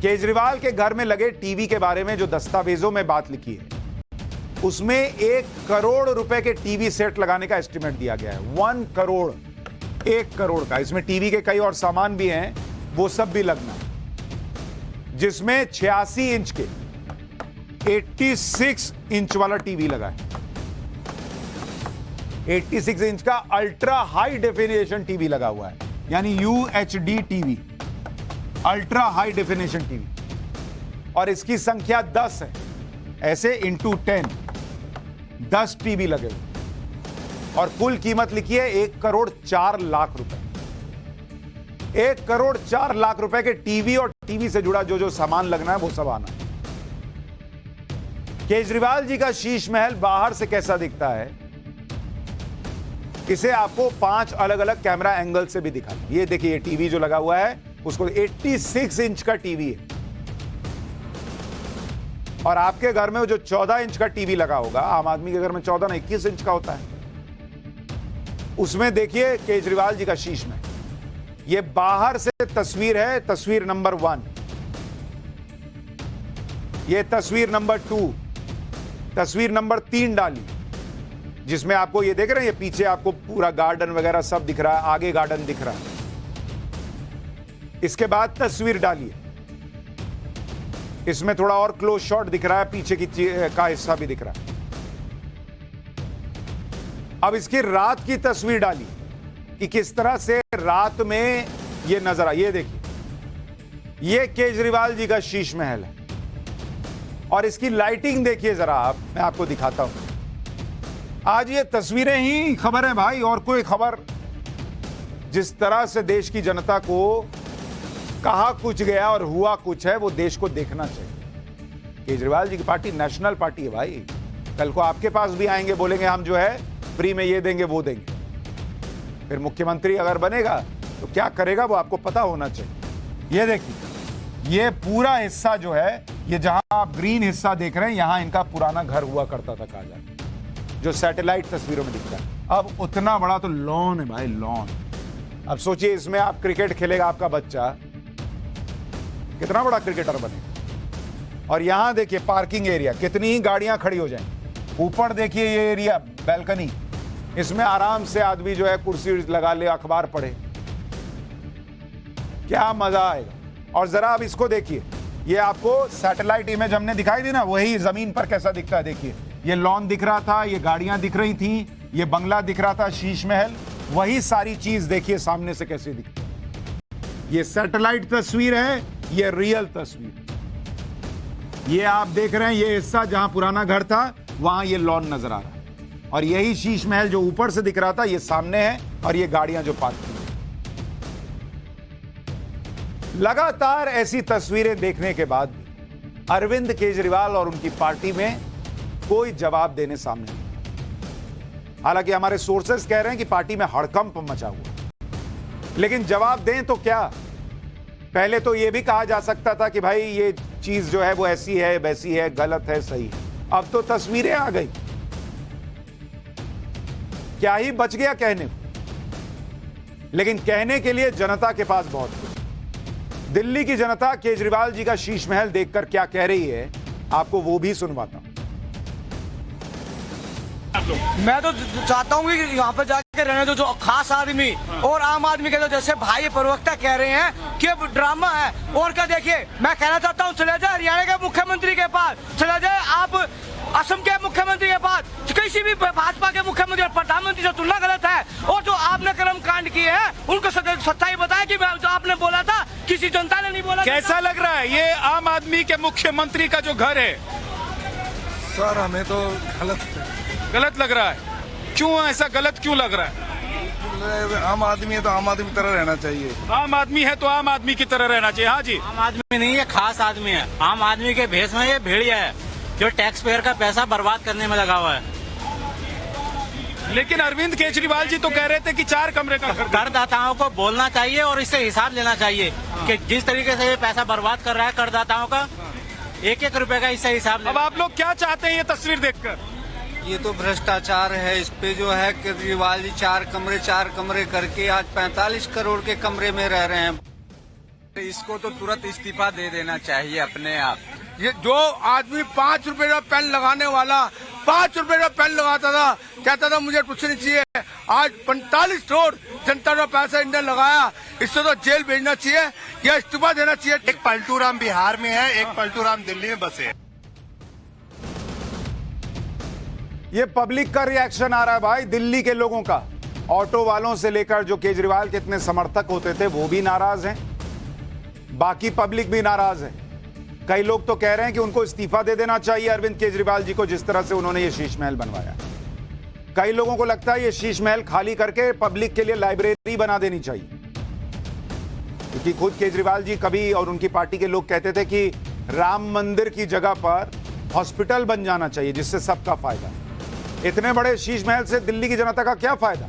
केजरीवाल के घर में लगे टीवी के बारे में जो दस्तावेजों में बात लिखी है, उसमें 1 करोड़ रुपए के टीवी सेट लगाने का एस्टिमेट दिया गया है। 1 करोड़, 1 करोड़ का। इसमें टीवी के कई और सामान भी हैं, वो सब भी लगना है, जिसमें 86 इंच के 86 इंच वाला टीवी लगा है। 86 इंच का अल्ट्रा हाई डेफिनेशन टीवी लगा हुआ है, यानी UHD TV, ultra high definition TV. और इसकी संख्या 10 है, ऐसे इंटू 10 टीवी लगे हुए, और कुल कीमत लिखी है 1 करोड़ 4 लाख रुपए। 1 करोड़ 4 लाख रुपए के टीवी और टीवी से जुड़ा जो सामान लगना है वो सब आना। केजरीवाल जी का शीश महल बाहर से कैसा दिखता है, इसे आपको 5 अलग अलग कैमरा एंगल से भी दिखा। ये देखिए, ये टीवी जो लगा हुआ है उसको 86 इंच का टीवी है। और आपके घर में जो 14 इंच का टीवी लगा होगा, आम आदमी के घर में 14 नहीं 21 इंच का होता है, उसमें देखिए केजरीवाल जी का शीश महल। ये बाहर से तस्वीर है, तस्वीर नंबर 1। ये तस्वीर नंबर 2, तस्वीर नंबर 3 डाली, जिसमें आपको ये देख रहे हैं, ये पीछे आपको पूरा गार्डन वगैरह सब दिख रहा है, आगे गार्डन दिख रहा है। इसके बाद तस्वीर डालिए, इसमें थोड़ा और क्लोज शॉट दिख रहा है, पीछे का हिस्सा भी दिख रहा है। अब इसकी रात की तस्वीर डाली कि किस तरह से रात में ये नजर आ। ये देखिए, ये केजरीवाल जी का शीश महल है, और इसकी लाइटिंग देखिए जरा आप, मैं आपको दिखाता हूं। आज ये तस्वीरें ही खबर है भाई, और कोई खबर। जिस तरह से देश की जनता को कहा कुछ गया और हुआ कुछ है, वो देश को देखना चाहिए। केजरीवाल जी की पार्टी नेशनल पार्टी है भाई। कल को आपके पास भी आएंगे, बोलेंगे हम जो है फ्री में ये देंगे वो देंगे। फिर मुख्यमंत्री अगर बनेगा तो क्या करेगा वो आपको पता होना चाहिए। ये देखिए, ये पूरा हिस्सा जो है, ये जहां आप ग्रीन हिस्सा देख रहे हैं, यहां इनका पुराना घर हुआ करता था, कहा जाए, जो सैटेलाइट तस्वीरों में दिखता है। अब उतना बड़ा तो लॉन है भाई, लॉन। अब सोचिए, इसमें आप क्रिकेट खेलेगा आपका बच्चा, कितना बड़ा क्रिकेटर बने। और यहां देखिए पार्किंग एरिया, कितनी ही गाड़ियां खड़ी हो जाएं। ऊपर देखिए ये एरिया बैल्कनी, इसमें आराम से आदमी जो है कुर्सी लगा ले, अखबार पढ़े, क्या मजा आएगा। और जरा अब इसको देखिए, ये आपको सैटेलाइट इमेज हमने दिखाई दी ना, वही जमीन पर कैसा दिखता है। देखिए ये लॉन दिख रहा था, ये गाड़ियां दिख रही थी, ये बंगला दिख रहा था, शीश महल, वही सारी चीज देखिए सामने से कैसे दिखती है। ये सैटेलाइट तस्वीर है, ये रियल तस्वीर। ये आप देख रहे हैं ये हिस्सा जहां पुराना घर था, वहां ये लॉन नजर आ रहा है। और यही शीश महल जो ऊपर से दिख रहा था, ये सामने है, और ये गाड़ियां जो पार्क की। लगातार ऐसी तस्वीरें देखने के बाद भी अरविंद केजरीवाल और उनकी पार्टी में कोई जवाब देने सामने नहीं। हालांकि हमारे सोर्सेस कह रहे हैं कि पार्टी में हड़कंप मचा हुआ, लेकिन जवाब दें तो क्या। पहले तो यह भी कहा जा सकता था कि भाई ये चीज जो है वो ऐसी है, वैसी है, गलत है, सही है। अब तो तस्वीरें आ गई, क्या ही बच गया कहने को। लेकिन कहने के लिए जनता के पास बहुत कुछ। दिल्ली की जनता केजरीवाल जी का शीश महल देखकर क्या कह रही है, आपको वो भी सुनवाता हूं। मैं तो चाहता हूँ कि यहाँ पर जाके रहने दो जो खास आदमी और आम आदमी के, तो जैसे भाई प्रवक्ता कह रहे हैं कि अब ड्रामा है। और क्या देखिए, मैं कहना चाहता हूँ चले जाए हरियाणा के मुख्यमंत्री के पास, चले जाए आप असम के मुख्यमंत्री के पास, किसी भी भाजपा के मुख्यमंत्री और प्रधानमंत्री से तुलना गलत है। और जो आपने कर्म कांड किए हैं उनको सच्चाई बताया कि जो आपने बोला था किसी जनता ने नहीं बोला। कैसा लग रहा है ये आम आदमी के मुख्यमंत्री का जो घर है? सर हमें तो गलत लग रहा है। क्यों ऐसा गलत क्यों लग रहा है? आम आदमी है तो आम आदमी की तरह रहना चाहिए। आम आदमी है तो आम आदमी की तरह रहना चाहिए। हाँ जी, आम आदमी नहीं है, खास आदमी है। आम आदमी के भेष में ये भेड़िया है जो टैक्स पेयर का पैसा बर्बाद करने में लगा हुआ है। लेकिन अरविंद केजरीवाल जी तो कह रहे थे कि 4 कमरे का घर। करदाताओं को बोलना चाहिए और इससे हिसाब लेना चाहिए कि जिस तरीके से ये पैसा बर्बाद कर रहा है करदाताओं का, 1-1 रुपए का इससे हिसाब। अब आप लोग क्या चाहते हैं ये तस्वीर देखकर? ये तो भ्रष्टाचार है। इस पे जो है केजरीवाल जी 4 कमरे करके आज 45 करोड़ के कमरे में रह रहे हैं। इसको तो तुरंत इस्तीफा दे देना चाहिए अपने आप। ये जो आदमी 5 रुपए का पेन लगाने वाला 5 रुपए का पेन लगाता था, कहता था मुझे कुछ नहीं चाहिए, आज 45 करोड़ जनता का पैसा इन्होंने लगाया, इससे तो जेल भेजना चाहिए या इस्तीफा देना चाहिए। एक पलटू राम बिहार में है, एक पलटू राम दिल्ली में बसे है। ये पब्लिक का रिएक्शन आ रहा है भाई, दिल्ली के लोगों का। ऑटो वालों से लेकर जो केजरीवाल के इतने समर्थक होते थे वो भी नाराज हैं, बाकी पब्लिक भी नाराज है। कई लोग तो कह रहे हैं कि उनको इस्तीफा दे देना चाहिए अरविंद केजरीवाल जी को, जिस तरह से उन्होंने ये शीश महल बनवाया। कई लोगों को लगता है ये शीश महल खाली करके पब्लिक के लिए लाइब्रेरी बना देनी चाहिए, क्योंकि खुद केजरीवाल जी कभी और उनकी पार्टी के लोग कहते थे कि राम मंदिर की जगह पर हॉस्पिटल बन जाना चाहिए जिससे सबका फायदा। इतने बड़े शीश महल से दिल्ली की जनता का क्या फायदा?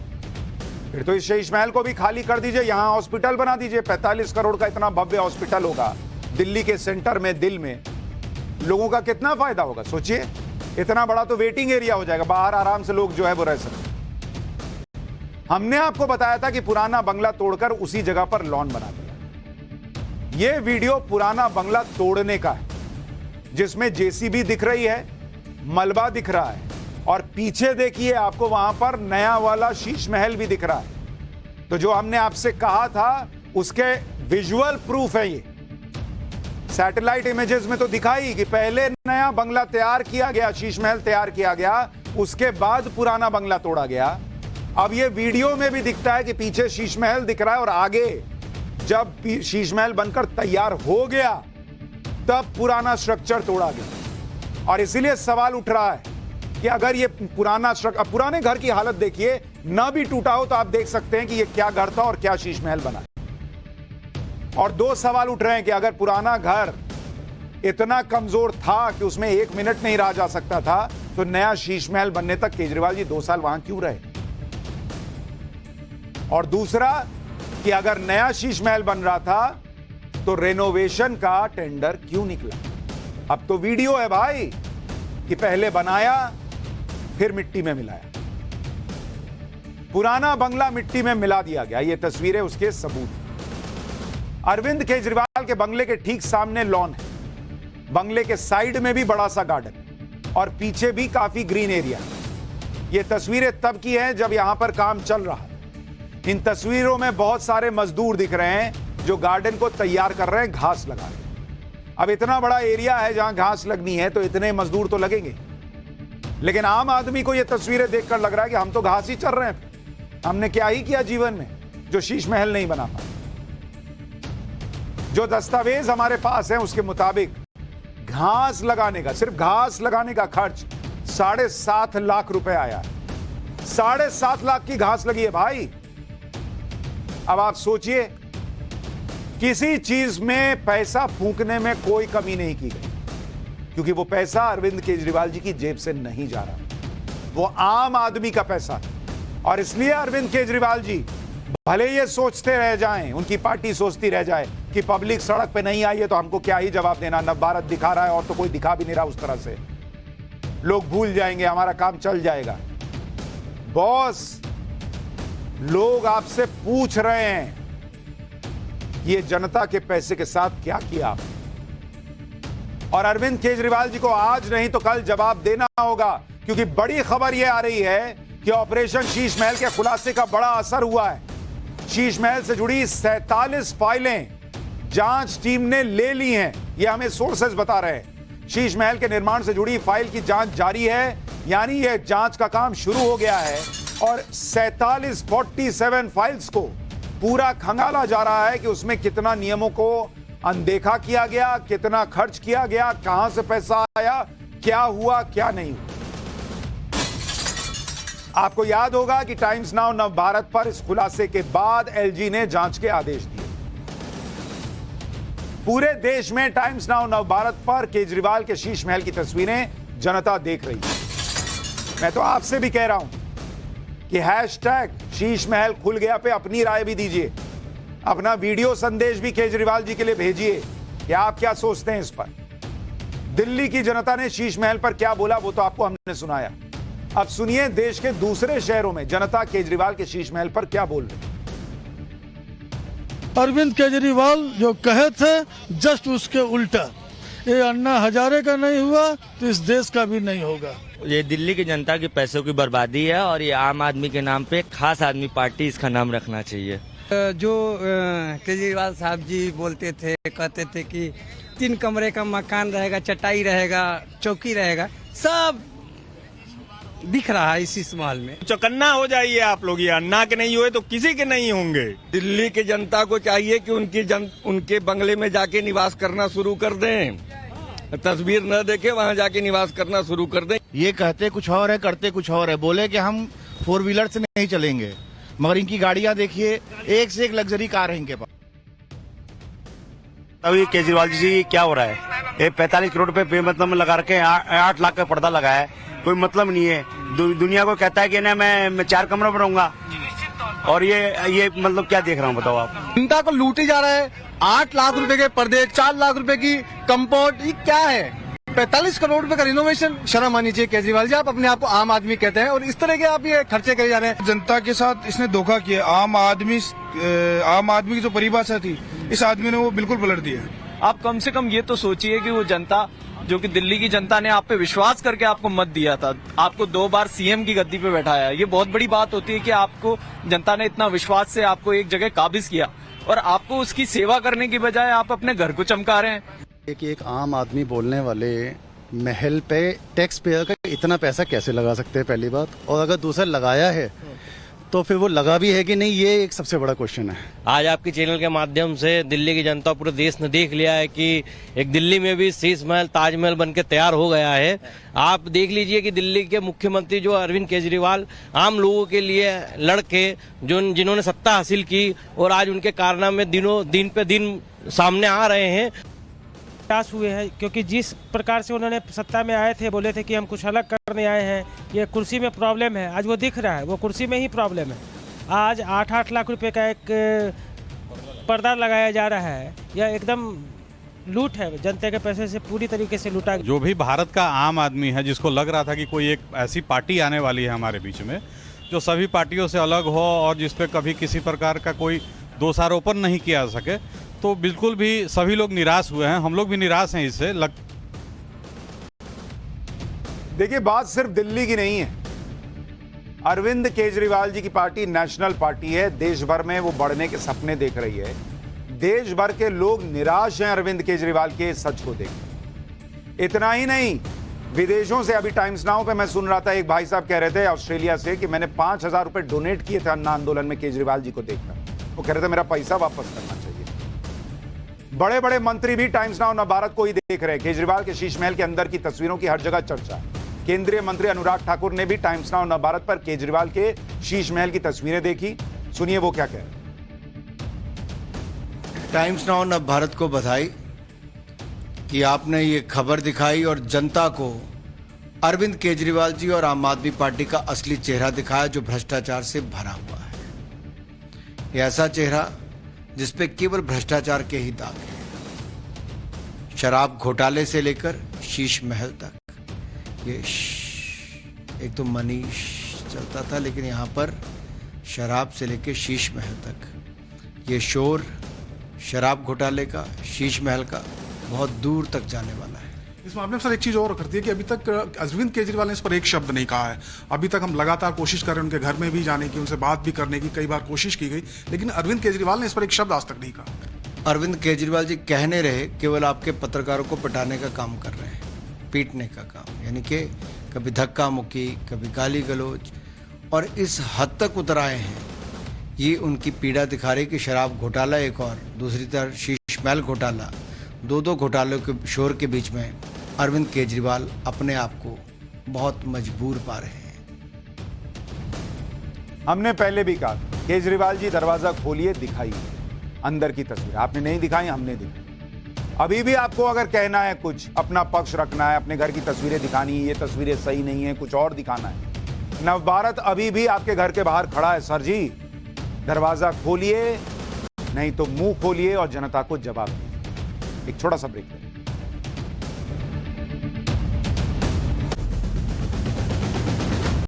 फिर तो इस शीश महल को भी खाली कर दीजिए, यहां हॉस्पिटल बना दीजिए। 45 करोड़ का इतना भव्य हॉस्पिटल होगा दिल्ली के सेंटर में, दिल में। लोगों का कितना फायदा होगा सोचिए। इतना बड़ा तो वेटिंग एरिया हो जाएगा, बाहर आराम से लोग जो है वो रह सकते। हमने आपको बताया था कि पुराना बंगला तोड़कर उसी जगह पर लॉन बना दिया। यह वीडियो पुराना बंगला तोड़ने का है, जिसमें जेसीबी दिख रही है, मलबा दिख रहा है, और पीछे देखिए आपको वहां पर नया वाला शीश महल भी दिख रहा है। तो जो हमने आपसे कहा था उसके विजुअल प्रूफ है ये। सैटेलाइट इमेजेस में तो दिखाई कि पहले नया बंगला तैयार किया गया, शीश महल तैयार किया गया, उसके बाद पुराना बंगला तोड़ा गया। अब ये वीडियो में भी दिखता है कि पीछे शीश महल दिख रहा है, और आगे जब शीश महल बनकर तैयार हो गया तब पुराना स्ट्रक्चर तोड़ा गया। और इसीलिए सवाल उठ रहा है कि अगर ये पुराना पुराने घर की हालत देखिए, ना भी टूटा हो तो आप देख सकते हैं कि ये क्या घर था और क्या शीश महल बना। और 2 सवाल उठ रहे हैं कि अगर पुराना घर इतना कमजोर था कि उसमें 1 मिनट नहीं रहा जा सकता था, तो नया शीश महल बनने तक केजरीवाल जी 2 साल वहां क्यों रहे? और दूसरा कि अगर नया शीश महल बन रहा था तो रेनोवेशन का टेंडर क्यों निकला? अब तो वीडियो है भाई कि पहले बनाया फिर मिट्टी में मिलाया। पुराना बंगला मिट्टी में मिला दिया गया। ये तस्वीरें उसके सबूत। अरविंद केजरीवाल के बंगले के ठीक सामने लॉन है, बंगले के साइड में भी बड़ा सा गार्डन और पीछे भी काफी ग्रीन एरिया। ये तस्वीरें तब की हैं जब यहां पर काम चल रहा है। इन तस्वीरों में बहुत सारे मजदूर दिख रहे हैं जो गार्डन को तैयार कर रहे हैं, घास लगा रहे हैं। अब इतना बड़ा एरिया है जहां घास लगनी है तो इतने मजदूर तो लगेंगे, लेकिन आम आदमी को ये तस्वीरें देखकर लग रहा है कि हम तो घास ही चल रहे हैं, हमने क्या ही किया जीवन में जो शीश महल नहीं बना पाए। जो दस्तावेज हमारे पास है उसके मुताबिक घास लगाने का, सिर्फ घास लगाने का खर्च 7.5 लाख रुपए आया है। 7.5 लाख की घास लगी है भाई। अब आप सोचिए, किसी चीज में पैसा फूंकने में कोई कमी नहीं की गई, क्योंकि वो पैसा अरविंद केजरीवाल जी की जेब से नहीं जा रहा, वो आम आदमी का पैसा है। और इसलिए अरविंद केजरीवाल जी भले ये सोचते रह जाएं, उनकी पार्टी सोचती रह जाए कि पब्लिक सड़क पे नहीं आई है तो हमको क्या ही जवाब देना, नवभारत दिखा रहा है और तो कोई दिखा भी नहीं रहा उस तरह से, लोग भूल जाएंगे, हमारा काम चल जाएगा। बॉस, लोग आपसे पूछ रहे हैं ये जनता के पैसे के साथ क्या किया आप, और अरविंद केजरीवाल जी को आज नहीं तो कल जवाब देना होगा, क्योंकि बड़ी खबर यह आ रही है कि ऑपरेशन शीश महल के खुलासे का बड़ा असर हुआ है। शीश महल से जुड़ी 47 फाइलें जांच टीम ने ले ली हैं, यह हमें सोर्सेज बता रहे हैं। शीश महल के निर्माण से जुड़ी फाइल की जांच जारी है, यानी यह जांच का काम शुरू हो गया है और 47 फाइल्स को पूरा खंगाला जा रहा है कि उसमें कितना नियमों को अनदेखा किया गया, कितना खर्च किया गया, कहां से पैसा आया, क्या हुआ क्या नहीं हुआ। आपको याद होगा कि टाइम्स नाउ नवभारत पर इस खुलासे के बाद एलजी ने जांच के आदेश दिए। पूरे देश में टाइम्स नाउ नवभारत पर केजरीवाल के शीश महल की तस्वीरें जनता देख रही है। मैं तो आपसे भी कह रहा हूं कि हैशटैग शीश महल खुल गया पे अपनी राय भी दीजिए, अपना वीडियो संदेश भी केजरीवाल जी के लिए भेजिए कि आप क्या सोचते हैं इस पर। दिल्ली की जनता ने शीश महल पर क्या बोला वो तो आपको हमने सुनाया। अब सुनिए देश के दूसरे शहरों में जनता केजरीवाल के शीश महल पर क्या बोल रही। अरविंद केजरीवाल जो कहे थे जस्ट उसके उल्टा, ये अन्ना हजारे का नहीं हुआ तो इस देश का भी नहीं होगा। ये दिल्ली की जनता के पैसों की बर्बादी है और ये आम आदमी के नाम पे खास आदमी पार्टी इसका नाम रखना चाहिए। जो केजरीवाल साहब जी बोलते थे, कहते थे कि 3 कमरे का मकान रहेगा, चटाई रहेगा, चौकी रहेगा, सब दिख रहा है इसी महल में। चौकन्ना हो जाइए आप लोग, ये अन्ना के नहीं हुए तो किसी के नहीं होंगे। दिल्ली की जनता को चाहिए कि उनके बंगले में जाके निवास करना शुरू कर दें, तस्वीर न देखे वहां जाके निवास करना शुरू कर दें। ये कहते कुछ और है, करते कुछ और है। बोले कि हम 4 व्हीलर से नहीं चलेंगे, मगर इनकी गाड़ियां देखिए, एक से एक लग्जरी कार है इनके पास। अभी केजरीवाल जी क्या हो रहा है, ये 45 करोड़ रुपए बेमतलब लगा रखे, 8 लाख का पर्दा लगाया है, कोई मतलब नहीं है। दुनिया को कहता है कि ना मैं 4 कमरों में रहूंगा, और ये मतलब क्या देख रहा हूँ बताओ आप। जनता को लूटे जा रहा है। 8 लाख रुपए के पर्दे, 4 लाख रुपए की कंपाउंड, ये क्या है? 45 करोड़ रुपए का रिनोवेशन, शर्म आनी चाहिए केजरीवाल जी। आप अपने आप को आम आदमी कहते हैं और इस तरह के आप ये खर्चे करे जा रहे हैं। जनता के साथ इसने धोखा किया। आम आदमी की जो परिभाषा थी, इस आदमी ने वो बिल्कुल पलट दिया। आप कम से कम ये तो सोचिए कि वो जनता, जो कि दिल्ली की जनता ने आप पे विश्वास करके आपको मत दिया था, आपको 2 बार सीएम की गद्दी पे बैठाया, ये बहुत बड़ी बात होती है कि आपको जनता ने इतना विश्वास से आपको एक जगह काबिज किया और आपको उसकी सेवा करने की बजाय आप अपने घर को चमका रहे हैं। एक आम आदमी बोलने वाले महल पे टैक्स पेयर का इतना पैसा कैसे लगा सकते हैं, पहली बात। और अगर दूसरा लगाया है तो फिर वो लगा भी है कि नहीं, ये एक सबसे बड़ा क्वेश्चन है। आज आपके चैनल के माध्यम से दिल्ली की जनता, पूरे देश ने देख लिया है कि एक दिल्ली में भी शीश महल, ताजमहल बनके तैयार हो गया है। आप देख लीजिए कि दिल्ली के मुख्यमंत्री जो अरविंद केजरीवाल आम लोगों के लिए लड़के, जिन्होंने सत्ता हासिल की, और आज उनके कारनामे दिन पे दिन सामने आ रहे हैं। हुए हैं, क्योंकि जिस प्रकार से उन्होंने सत्ता में आए थे, बोले थे कि हम कुछ अलग करने आए हैं, ये कुर्सी में प्रॉब्लम है, आज वो दिख रहा है, वो कुर्सी में ही प्रॉब्लम है। आज 8-8 लाख रुपए का एक पर्दा लगाया जा रहा है, यह एकदम लूट है, जनता के पैसे से पूरी तरीके से लूटा। जो भी भारत का आम आदमी है, जिसको लग रहा था कि कोई एक ऐसी पार्टी आने वाली है हमारे बीच में जो सभी पार्टियों से अलग हो और जिस पे कभी किसी प्रकार का कोई दोषारोपण नहीं किया जा सके, तो बिल्कुल भी सभी लोग निराश हुए हैं, हम लोग भी निराश हैं इससे। देखिए, बात सिर्फ दिल्ली की नहीं है। अरविंद केजरीवाल जी की पार्टी नेशनल पार्टी है, देश भर में वो बढ़ने के सपने देख रही है। देश भर के लोग निराश हैं अरविंद केजरीवाल के सच को देख। इतना ही नहीं, विदेशों से, अभी टाइम्स नाउ पे मैं सुन रहा था, एक भाई साहब कह रहे थे ऑस्ट्रेलिया से कि मैंने 5,000 रुपए डोनेट किए थे अन्ना आंदोलन में केजरीवाल जी को देखकर। वो कह रहे थे मेरा पैसा वापस करना चाहिए। बड़े बड़े मंत्री भी टाइम्स नाउ नवभारत को ही देख रहे हैं। केजरीवाल के शीश महल के अंदर की तस्वीरों की हर जगह चर्चा है। केंद्रीय मंत्री अनुराग ठाकुर ने भी टाइम्स नाउ नवभारत पर केजरीवाल के शीश महल की तस्वीरें देखी। सुनिए वो क्या कह रहे हैं। टाइम्स नाउ नवभारत को बधाई कि आपने ये खबर दिखाई और जनता को अरविंद केजरीवाल जी और आम आदमी पार्टी का असली चेहरा दिखाया, जो भ्रष्टाचार से भरा हुआ है। ये ऐसा चेहरा जिस पे केवल भ्रष्टाचार के ही दाग हैं। शराब घोटाले से लेकर शीश महल तक ये एक तो मनीष चलता था, लेकिन यहाँ पर शराब से लेकर शीश महल तक ये शोर शराब घोटाले का, शीश महल का बहुत दूर तक जाने वाला है। इस मामले में सर एक चीज और करती है कि अभी तक अरविंद केजरीवाल ने इस पर एक शब्द नहीं कहा है। अभी तक हम लगातार कोशिश कर रहे हैं उनके घर में भी जाने की, उनसे बात भी करने की कई बार कोशिश की गई, लेकिन अरविंद केजरीवाल ने इस पर एक शब्द आज तक नहीं कहा। अरविंद केजरीवाल जी कहने रहे, केवल आपके पत्रकारों को पिटाने का काम कर रहे हैं, पीटने का काम, यानी कि कभी धक्का मुक्की, कभी गाली गलौज, और इस हद तक उतर आए हैं। ये उनकी पीड़ा दिखा रही कि शराब घोटाला एक और, दूसरी तरफ शीश महल घोटाला, दो घोटालों के शोर के बीच में अरविंद केजरीवाल अपने आप को बहुत मजबूर पा रहे हैं। हमने पहले भी कहा, केजरीवाल जी दरवाजा खोलिए, दिखाइए अंदर की तस्वीर। आपने नहीं दिखाई, हमने दिखाई। अभी भी आपको अगर कहना है कुछ, अपना पक्ष रखना है, अपने घर की तस्वीरें दिखानी है, ये तस्वीरें सही नहीं है, कुछ और दिखाना है, नवभारत अभी भी आपके घर के बाहर खड़ा है। सर जी, दरवाजा खोलिए, नहीं तो मुंह खोलिए और जनता को जवाब दीजिए। एक छोटा सा ब्रेक है।